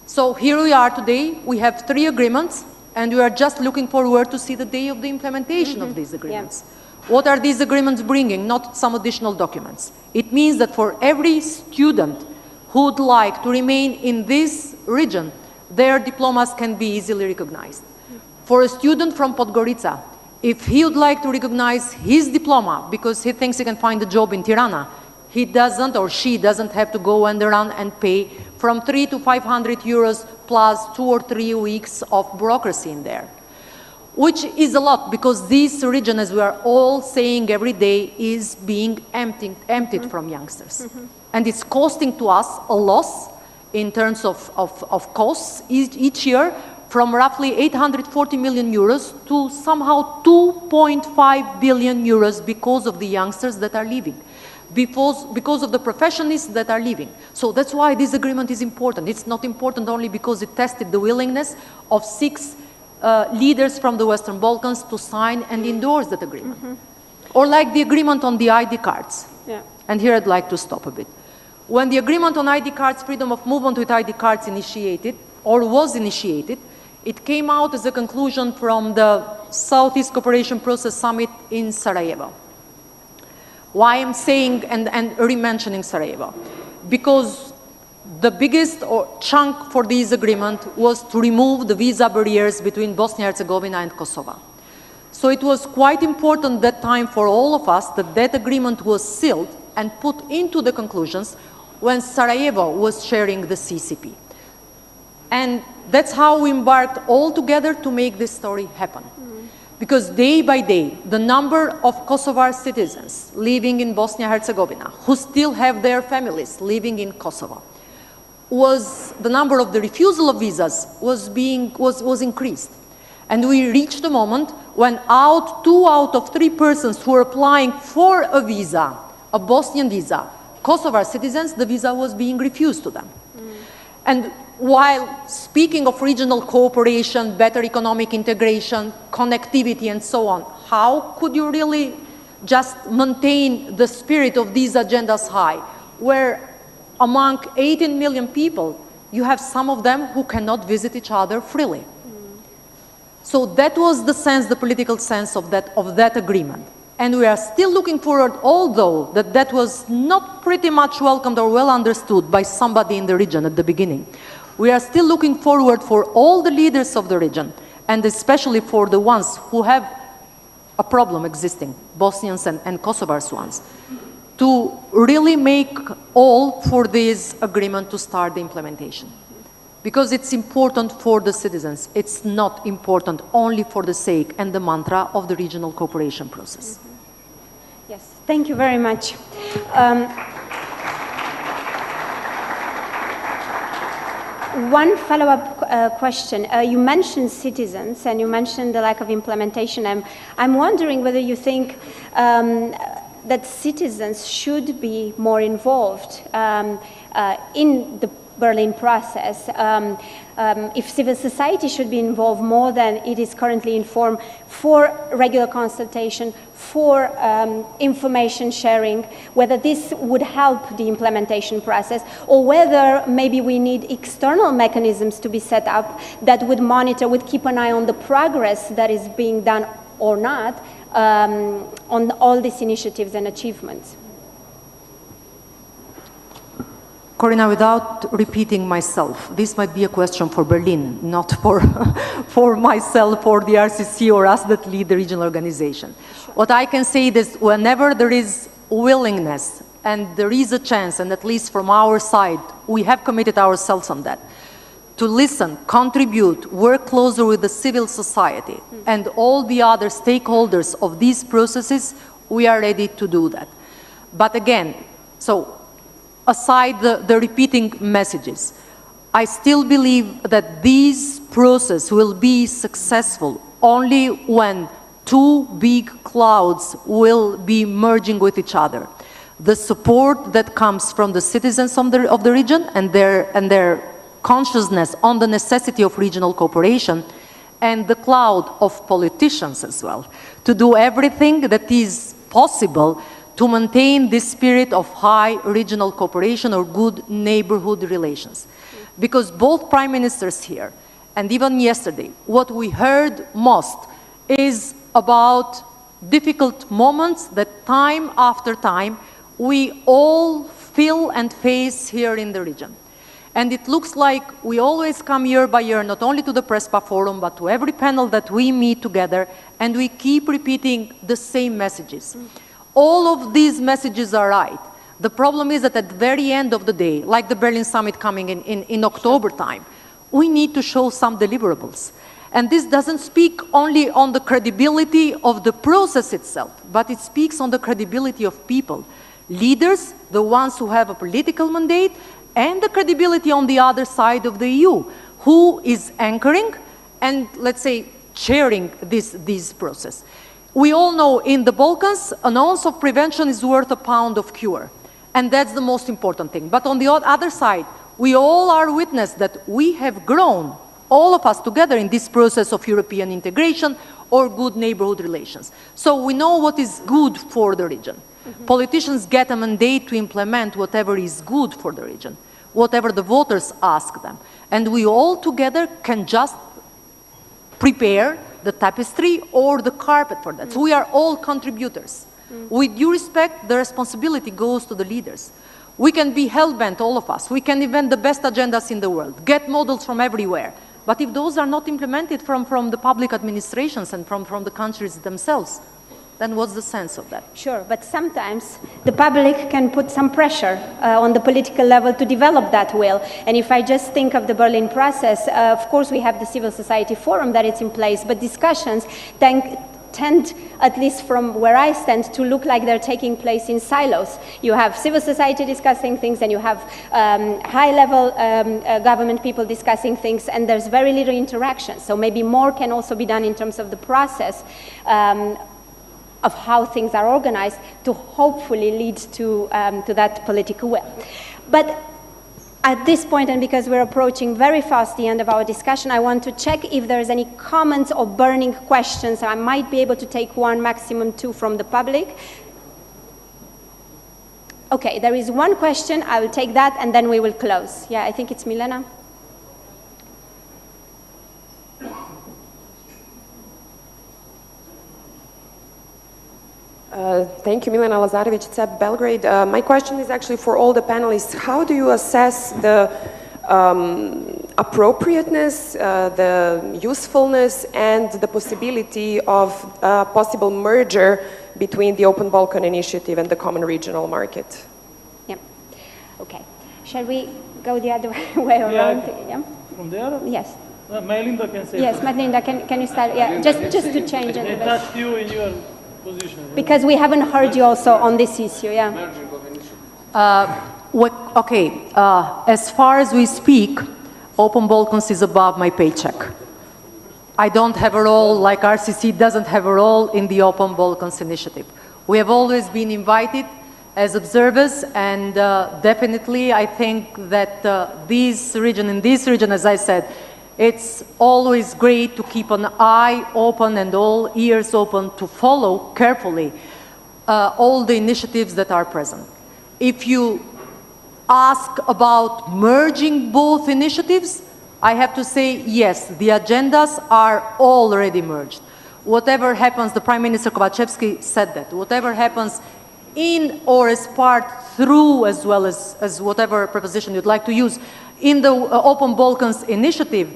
Speaker 6: So here we are today, we have 3 agreements, and we are just looking forward to see the day of the implementation of these agreements. Yeah. What are these agreements bringing? Not some additional documents. It means that for every student who would like to remain in this region, their diplomas can be easily recognized. For a student from Podgorica, if he would like to recognize his diploma because he thinks he can find a job in Tirana, he doesn't or she doesn't have to go and run and pay from 300 to 500 euros plus 2 or 3 weeks of bureaucracy in there, which is a lot because this region, as we are all saying every day, is being emptied from youngsters. And it's costing to us a loss in terms of costs each year, from roughly 840 million euros to somehow 2.5 billion euros because of the youngsters that are leaving, because of the professionists that are leaving. So that's why this agreement is important. It's not important only because it tested the willingness of 6 leaders from the Western Balkans to sign and endorse that agreement. Or like the agreement on the ID cards.
Speaker 1: Yeah.
Speaker 6: And here I'd like to stop a bit. When the agreement on ID cards, freedom of movement with ID cards initiated, or was initiated, it came out as a conclusion from the Southeast Cooperation Process Summit in Sarajevo. Why I'm saying and re-mentioning Sarajevo? Because the biggest chunk for this agreement was to remove the visa barriers between Bosnia and Herzegovina and Kosovo. So it was quite important that time for all of us that that agreement was sealed and put into the conclusions when Sarajevo was sharing the CCP. And that's how we embarked all together to make this story happen. Because day by day, the number of Kosovar citizens living in Bosnia-Herzegovina who still have their families living in Kosovo, the number of the refusal of visas was increased. And we reached a moment when 2 out of 3 persons who were applying for a visa, a Bosnian visa, Kosovar citizens, the visa was being refused to them. And while speaking of regional cooperation, better economic integration, connectivity, and so on, how could you really just maintain the spirit of these agendas high, where among 18 million people, you have some of them who cannot visit each other freely? So that was the sense, the political sense of that agreement. And we are still looking forward, although that was not pretty much welcomed or well understood by somebody in the region at the beginning. We are still looking forward for all the leaders of the region, and especially for the ones who have a problem existing, Bosnians and Kosovars ones, to really make all for this agreement to start the implementation. Because it's important for the citizens. It's not important only for the sake and the mantra of the regional cooperation process.
Speaker 1: Yes, thank you very much. One follow-up question. You mentioned citizens and you mentioned the lack of implementation. I'm wondering whether you think that citizens should be more involved in the Berlin process, if civil society should be involved more than it is currently informed for regular consultation, for information sharing, whether this would help the implementation process, or whether maybe we need external mechanisms to be set up that would monitor, would keep an eye on the progress that is being done or not on all these initiatives and achievements.
Speaker 6: Corina, without repeating myself, this might be a question for Berlin, not for myself or the RCC or us that lead the regional organization. Sure. What I can say is whenever there is willingness and there is a chance, and at least from our side, we have committed ourselves on that, to listen, contribute, work closer with the civil society and all the other stakeholders of these processes, we are ready to do that. But again, aside the repeating messages, I still believe that this process will be successful only when 2 big clouds will be merging with each other. The support that comes from the citizens of the region and their consciousness on the necessity of regional cooperation, and the cloud of politicians as well, to do everything that is possible to maintain this spirit of high regional cooperation or good neighborhood relations. Because both prime ministers here, and even yesterday, what we heard most is about difficult moments that time after time we all feel and face here in the region. And it looks like we always come year by year, not only to the Prespa Forum, but to every panel that we meet together, and we keep repeating the same messages. All of these messages are right. The problem is that at the very end of the day, like the Berlin summit coming in October time, we need to show some deliverables. And this doesn't speak only on the credibility of the process itself, but it speaks on the credibility of people. Leaders, the ones who have a political mandate, and the credibility on the other side of the EU, who is anchoring and, let's say, chairing this process. We all know in the Balkans, an ounce of prevention is worth a pound of cure. And that's the most important thing. But on the other side, we all are witness that we have grown all of us together in this process of European integration or good neighborhood relations. So we know what is good for the region. Politicians get a mandate to implement whatever is good for the region, whatever the voters ask them. And we all together can just prepare the tapestry or the carpet for that. So we are all contributors. With due respect, the responsibility goes to the leaders. We can be hell-bent, all of us. We can invent the best agendas in the world, get models from everywhere. But if those are not implemented from the public administrations and from the countries themselves, then what's the sense of that?
Speaker 1: Sure, but sometimes the public can put some pressure on the political level to develop that will. And if I just think of the Berlin process, of course we have the civil society forum that is in place, but discussions tend, at least from where I stand, to look like they're taking place in silos. You have civil society discussing things, and you have high-level government people discussing things, and there's very little interaction. So maybe more can also be done in terms of the process of how things are organized to hopefully lead to that political will. But at this point, and because we're approaching very fast the end of our discussion, I want to check if there's any comments or burning questions. I might be able to take one, maximum two from the public. Okay, there is one question. I will take that, and then we will close. Yeah, I think it's Milena.
Speaker 7: Thank you, Milena Lazarevic, CEP Belgrade. My question is actually for all the panelists. How do you assess the appropriateness, the usefulness, and the possibility of a possible merger between the Open Balkan Initiative and the Common Regional Market?
Speaker 1: Yeah. Okay. Shall we go the other way around? Yeah.
Speaker 2: From there?
Speaker 1: Yes.
Speaker 2: Melinda can say.
Speaker 1: Yes, Melinda, can you start? Yeah, just to change it a
Speaker 2: They
Speaker 1: bit.
Speaker 2: touched you in your position.
Speaker 1: Because we haven't heard you also on this issue, yeah.
Speaker 6: As far as we speak, Open Balkans is above my paycheck. I don't have a role, like RCC doesn't have a role in the Open Balkans initiative. We have always been invited as observers, and definitely I think that in this region, as I said, it's always great to keep an eye open and all ears open to follow carefully all the initiatives that are present. If you ask about merging both initiatives, I have to say yes, the agendas are already merged. Whatever happens, the Prime Minister Kovacevsky said that, whatever happens in or as part through, as well as whatever preposition you'd like to use, in the Open Balkans initiative,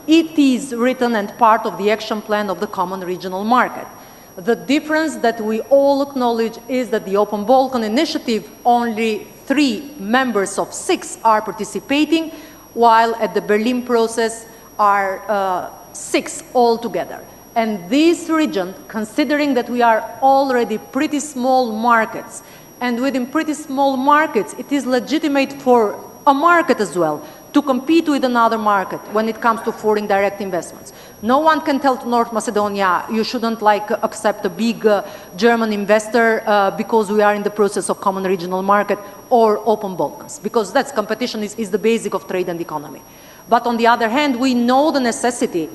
Speaker 6: it is written and part of the action plan of the Common Regional Market. The difference that we all acknowledge is that the Open Balkan Initiative, only 3 members of 6 are participating, while at the Berlin process are 6 altogether. And this region, considering that we are already pretty small markets, and within pretty small markets, it is legitimate for a market as well to compete with another market when it comes to foreign direct investments. No one can tell to North Macedonia, you shouldn't accept a big German investor because we are in the process of common regional market or Open Balkans, because that's competition is the basic of trade and economy. But on the other hand, we know the necessity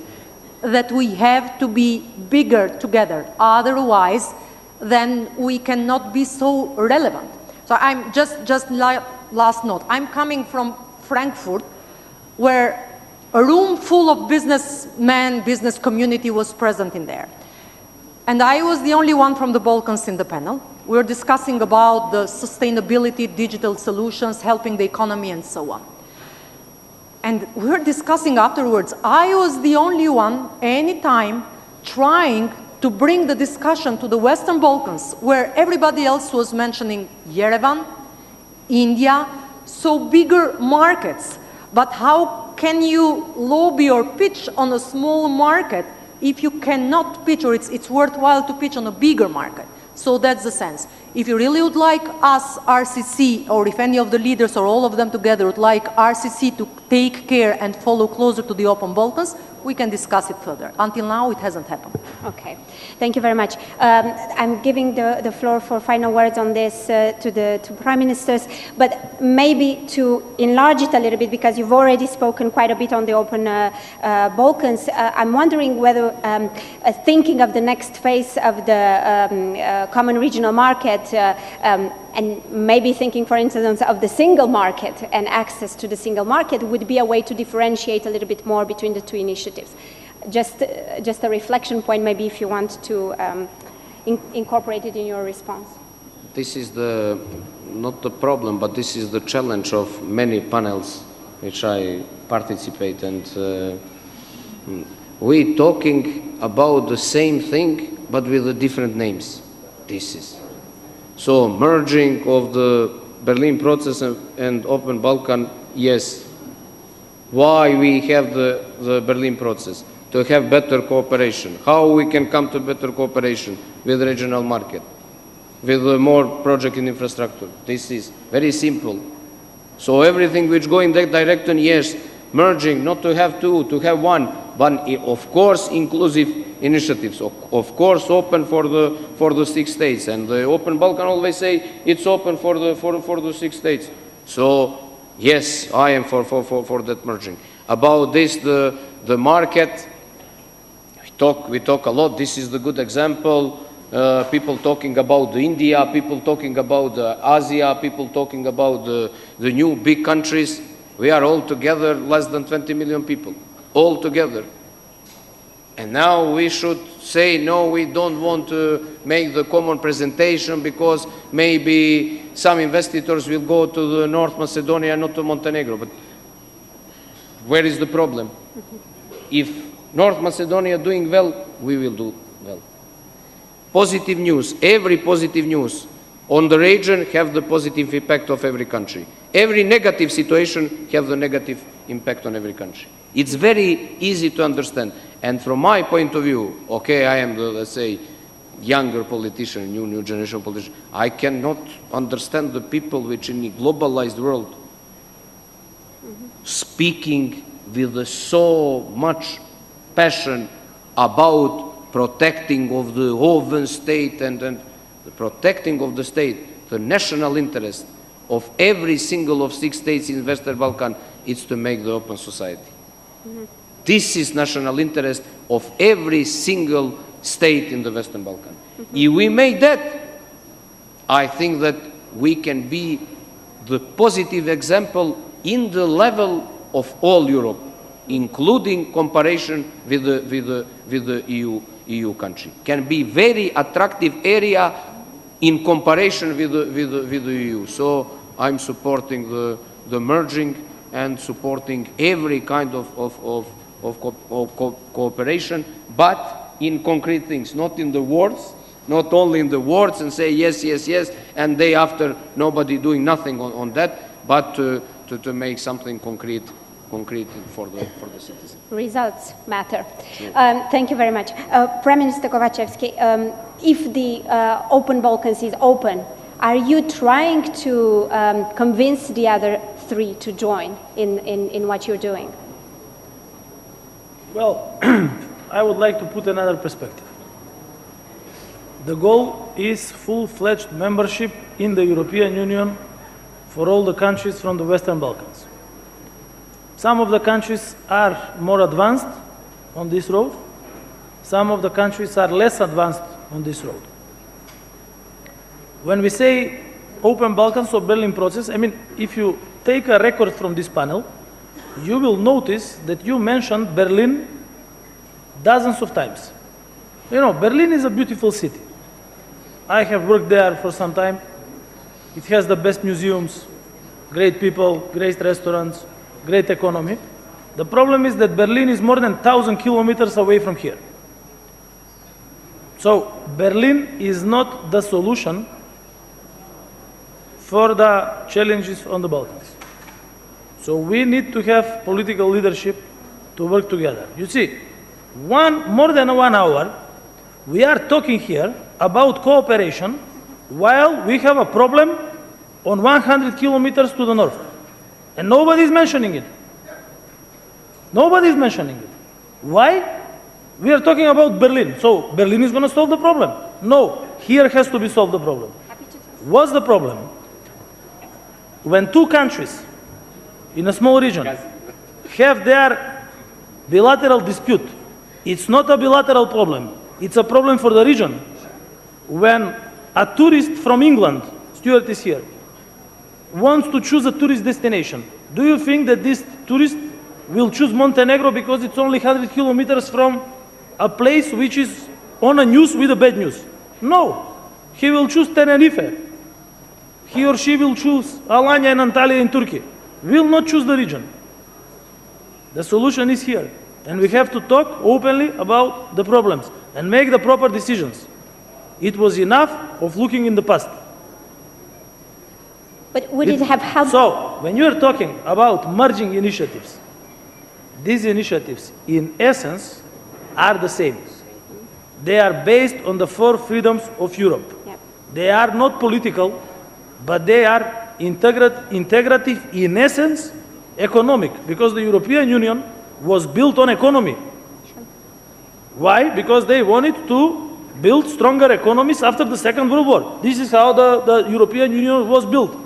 Speaker 6: that we have to be bigger together. Otherwise, then we cannot be so relevant. So I'm just last note. I'm coming from Frankfurt, where a room full of businessmen, business community was present in there. And I was the only one from the Balkans in the panel. We were discussing about the sustainability, digital solutions, helping the economy, and so on. And we were discussing afterwards, I was the only one, anytime, trying to bring the discussion to the Western Balkans, where everybody else was mentioning Yerevan, India, so bigger markets. But how can you lobby or pitch on a small market if you cannot pitch, or it's worthwhile to pitch on a bigger market? So that's the sense. If you really would like us, RCC, or if any of the leaders or all of them together would like RCC to take care and follow closer to the open Balkans, we can discuss it further. Until now, it hasn't happened.
Speaker 1: Okay, thank you very much. I'm giving the floor for final words on this to Prime Ministers, but maybe to enlarge it a little bit, because you've already spoken quite a bit on the open Balkans. I'm wondering whether thinking of the next phase of the common regional market, and maybe thinking, for instance, of the single market and access to the single market would be a way to differentiate a little bit more between the two initiatives. Just a reflection point, maybe, if you want to incorporate it in your response.
Speaker 5: This is not the problem, but this is the challenge of many panels which I participate, and we're talking about the same thing, but with the different names. This is. So merging of the Berlin process and Open Balkan, yes. Why we have the Berlin process? To have better cooperation. How we can come to better cooperation with the regional market, with more project in infrastructure. This is very simple. So everything which go in that direction, yes, merging, not to have two, to have one, of course, inclusive initiatives, of course, open for the 6 states, and the Open Balkan always say it's open for the 6 states. So yes, I am for that merging. About this, the market, we talk a lot. This is the good example. People talking about India, people talking about Asia, people talking about the new big countries. We are all together less than 20 million people, all together. And now we should say, no, we don't want to make the common presentation because maybe some investors will go to the North Macedonia, not to Montenegro. But where is the problem? If North Macedonia doing well, we will do well. Positive news, every positive news on the region have the positive impact of every country. Every negative situation have the negative impact on every country. It's very easy to understand. And from my point of view, okay, I am the, let's say, younger politician, new generation politician. I cannot understand the people which in a globalized world speaking with so much passion about protecting of the open state and the protecting of the state, the national interest of every single of 6 states in Western Balkan is to make the open society. This is national interest of every single state in the Western Balkan. If we make that, I think that we can be the positive example in the level of all Europe, including comparison with the EU country. Can be very attractive area in comparison with the EU. So I'm supporting the merging and supporting every kind of cooperation, but in concrete things, not in the words, not only in the words and say yes, yes, yes, and day after nobody doing nothing on that, but to make something concrete for the citizens.
Speaker 1: Results matter. Thank you very much. Prime Minister Kovacevski, if the Open Balkans is open, are you trying to convince the other 3 to join in what you're doing?
Speaker 2: Well, I would like to put another perspective. The goal is full-fledged membership in the European Union for all the countries from the Western Balkans. Some of the countries are more advanced on this road. Some of the countries are less advanced on this road. When we say Open Balkans or Berlin process, I mean, if you take a record from this panel, you will notice that you mentioned Berlin dozens of times. You know, Berlin is a beautiful city. I have worked there for some time. It has the best museums, great people, great restaurants, great economy. The problem is that Berlin is more than 1,000 kilometers away from here. So Berlin is not the solution for the challenges on the Balkans. So we need to have political leadership to work together. You see, more than 1 hour, we are talking here about cooperation while we have a problem on 100 kilometers to the north. And nobody is mentioning it. Nobody is mentioning it. Why? We are talking about Berlin. So Berlin is going to solve the problem. No, here has to be solved the problem. What's the problem? When two countries in a small region have their bilateral dispute, it's not a bilateral problem. It's a problem for the region. When a tourist from England, Stuart is here, wants to choose a tourist destination, do you think that this tourist will choose Montenegro because it's only 100 kilometers from a place which is on a news with a bad news? No. He will choose Tenerife. He or she will choose Alanya and Antalya in Turkey. Will not choose the region. The solution is here. And we have to talk openly about the problems and make the proper decisions. It was enough of looking in the past.
Speaker 1: But would it have helped?
Speaker 2: So, when you are talking about merging initiatives, these initiatives, in essence, are the same. They are based on the 4 freedoms of Europe.
Speaker 1: Yep.
Speaker 2: They are not political, but they are integrative, in essence, economic, because the European Union was built on economy.
Speaker 1: Sure.
Speaker 2: Why? Because they wanted to build stronger economies after the Second World War. This is how the European Union was built.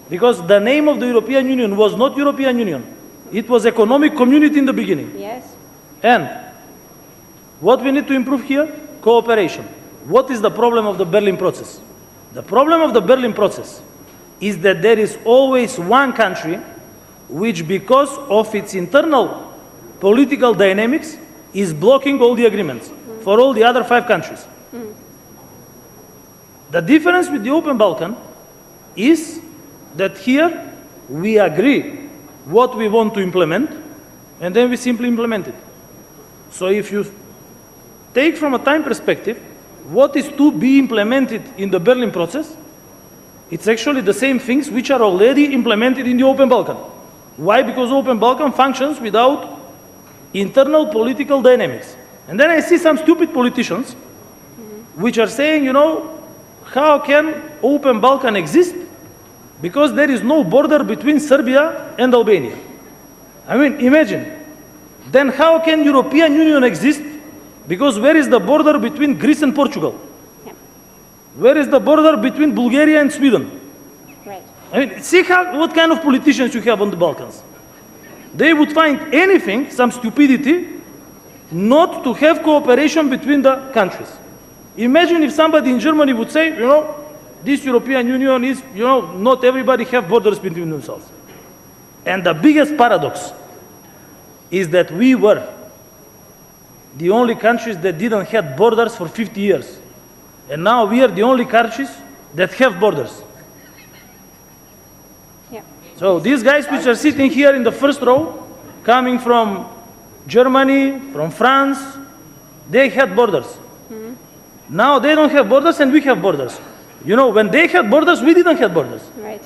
Speaker 2: Because the name of the European Union was not European Union. It was economic community in the beginning.
Speaker 1: Yes.
Speaker 2: And what we need to improve here? Cooperation. What is the problem of the Berlin process? The problem of the Berlin process is that there is always one country which, because of its internal political dynamics, is blocking all the agreements for all the other 5 countries. The difference with the Open Balkan is that here we agree what we want to implement, and then we simply implement it. So if you take from a time perspective what is to be implemented in the Berlin process, it's actually the same things which are already implemented in the Open Balkan. Why? Because Open Balkan functions without internal political dynamics. And then I see some stupid politicians which are saying, you know, how can Open Balkan exist? Because there is no border between Serbia and Albania. I mean, imagine. Then how can European Union exist? Because where is the border between Greece and Portugal?
Speaker 1: Yeah.
Speaker 2: Where is the border between Bulgaria and Sweden?
Speaker 1: Right.
Speaker 2: I mean, see what kind of politicians you have on the Balkans. They would find anything, some stupidity, not to have cooperation between the countries. Imagine if somebody in Germany would say, you know, this European Union is, you know, not everybody have borders between themselves. And the biggest paradox is that we were the only countries that didn't have borders for 50 years. And now we are the only countries that have borders.
Speaker 1: Yeah.
Speaker 2: So these guys which are sitting here in the first row, coming from Germany, from France, they had borders. Now they don't have borders and we have borders. You know, when they had borders, we didn't have borders.
Speaker 1: Right.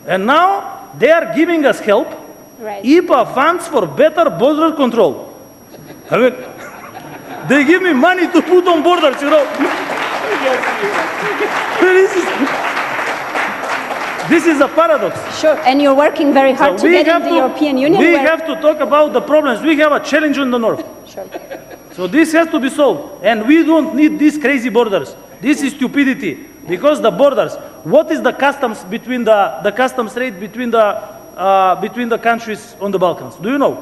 Speaker 2: And now they are giving us help,
Speaker 1: Right.
Speaker 2: IPA funds for better border control. I mean, they give me money to put on borders, you know. This is a paradox.
Speaker 1: Sure. And you're working very hard
Speaker 2: So
Speaker 1: to get in the European Union.
Speaker 2: We
Speaker 1: where-
Speaker 2: have to talk about the problems. We have a challenge in the north.
Speaker 1: Sure.
Speaker 2: So this has to be solved. And we don't need these crazy borders. This is stupidity. Because the borders, what is the customs between the customs rate between the countries on the Balkans? Do you know?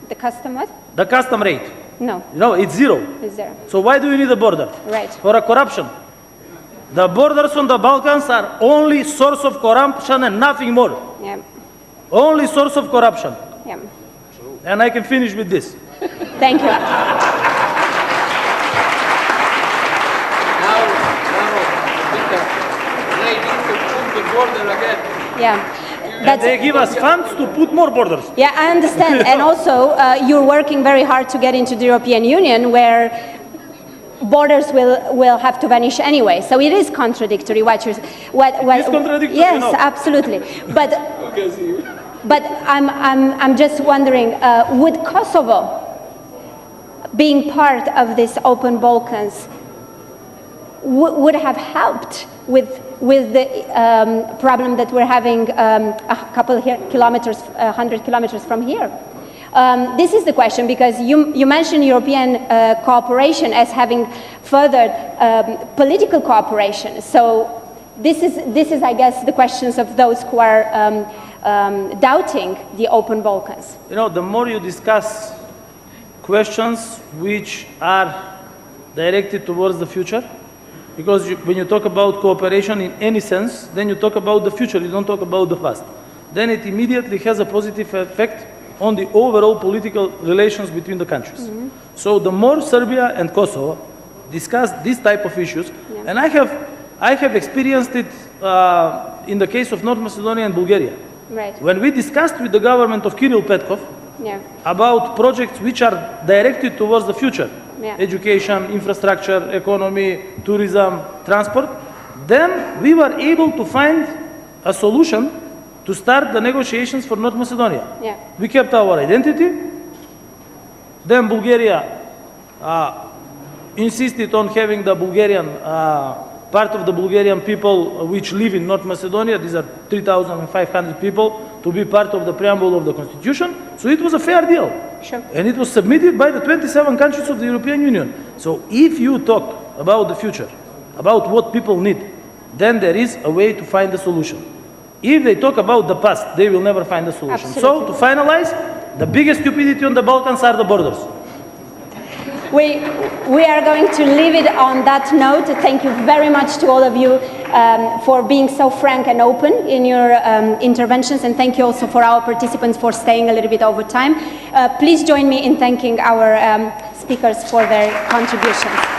Speaker 1: The custom what?
Speaker 2: The custom rate.
Speaker 1: No.
Speaker 2: You know, it's 0.
Speaker 1: Is there?
Speaker 2: So why do you need a border?
Speaker 1: Right.
Speaker 2: For a corruption. The borders on the Balkans are only source of corruption and nothing more.
Speaker 1: Yeah.
Speaker 2: Only source of corruption.
Speaker 1: Yeah.
Speaker 2: And I can finish with this.
Speaker 1: Thank you.
Speaker 5: They need to put the border again.
Speaker 1: Yeah.
Speaker 2: And they give us funds to put more borders.
Speaker 1: Yeah, I understand. And also, you're working very hard to get into the European Union, where borders will have to vanish anyway. So it is contradictory what you're.
Speaker 2: It's contradictory.
Speaker 1: Yes,
Speaker 2: You know.
Speaker 1: absolutely. But I'm just wondering, would Kosovo, being part of this open Balkans, would have helped with the problem that we're having a couple kilometers, 100 kilometers from here? This is the question, because you mentioned European cooperation as having furthered political cooperation. So this is, I guess, the questions of those who are doubting the open Balkans.
Speaker 2: You know, the more you discuss questions which are directed towards the future, because when you talk about cooperation in any sense, then you talk about the future, you don't talk about the past. Then it immediately has a positive effect on the overall political relations between the countries. Mm-hmm. So the more Serbia and Kosovo discuss these type of issues, and I have experienced it in the case of North Macedonia and Bulgaria.
Speaker 1: Right.
Speaker 2: When we discussed with the government of Kirill Petkov about projects which are directed towards the future, education, infrastructure, economy, tourism, transport, then we were able to find a solution to start the negotiations for North Macedonia. We kept our identity. Then Bulgaria insisted on having the Bulgarian part of the Bulgarian people which live in North Macedonia, these are 3,500 people, to be part of the preamble of the constitution. So it was a fair deal.
Speaker 1: Sure.
Speaker 2: And it was submitted by the 27 countries of the European Union. So if you talk about the future, about what people need, then there is a way to find a solution. If they talk about the past, they will never find a solution.
Speaker 1: Absolutely.
Speaker 2: So to finalize, the biggest stupidity on the Balkans are the borders.
Speaker 1: We are going to leave it on that note. Thank you very much to all of you for being so frank and open in your interventions, and thank you also for our participants for staying a little bit over time. Please join me in thanking our speakers for their contributions.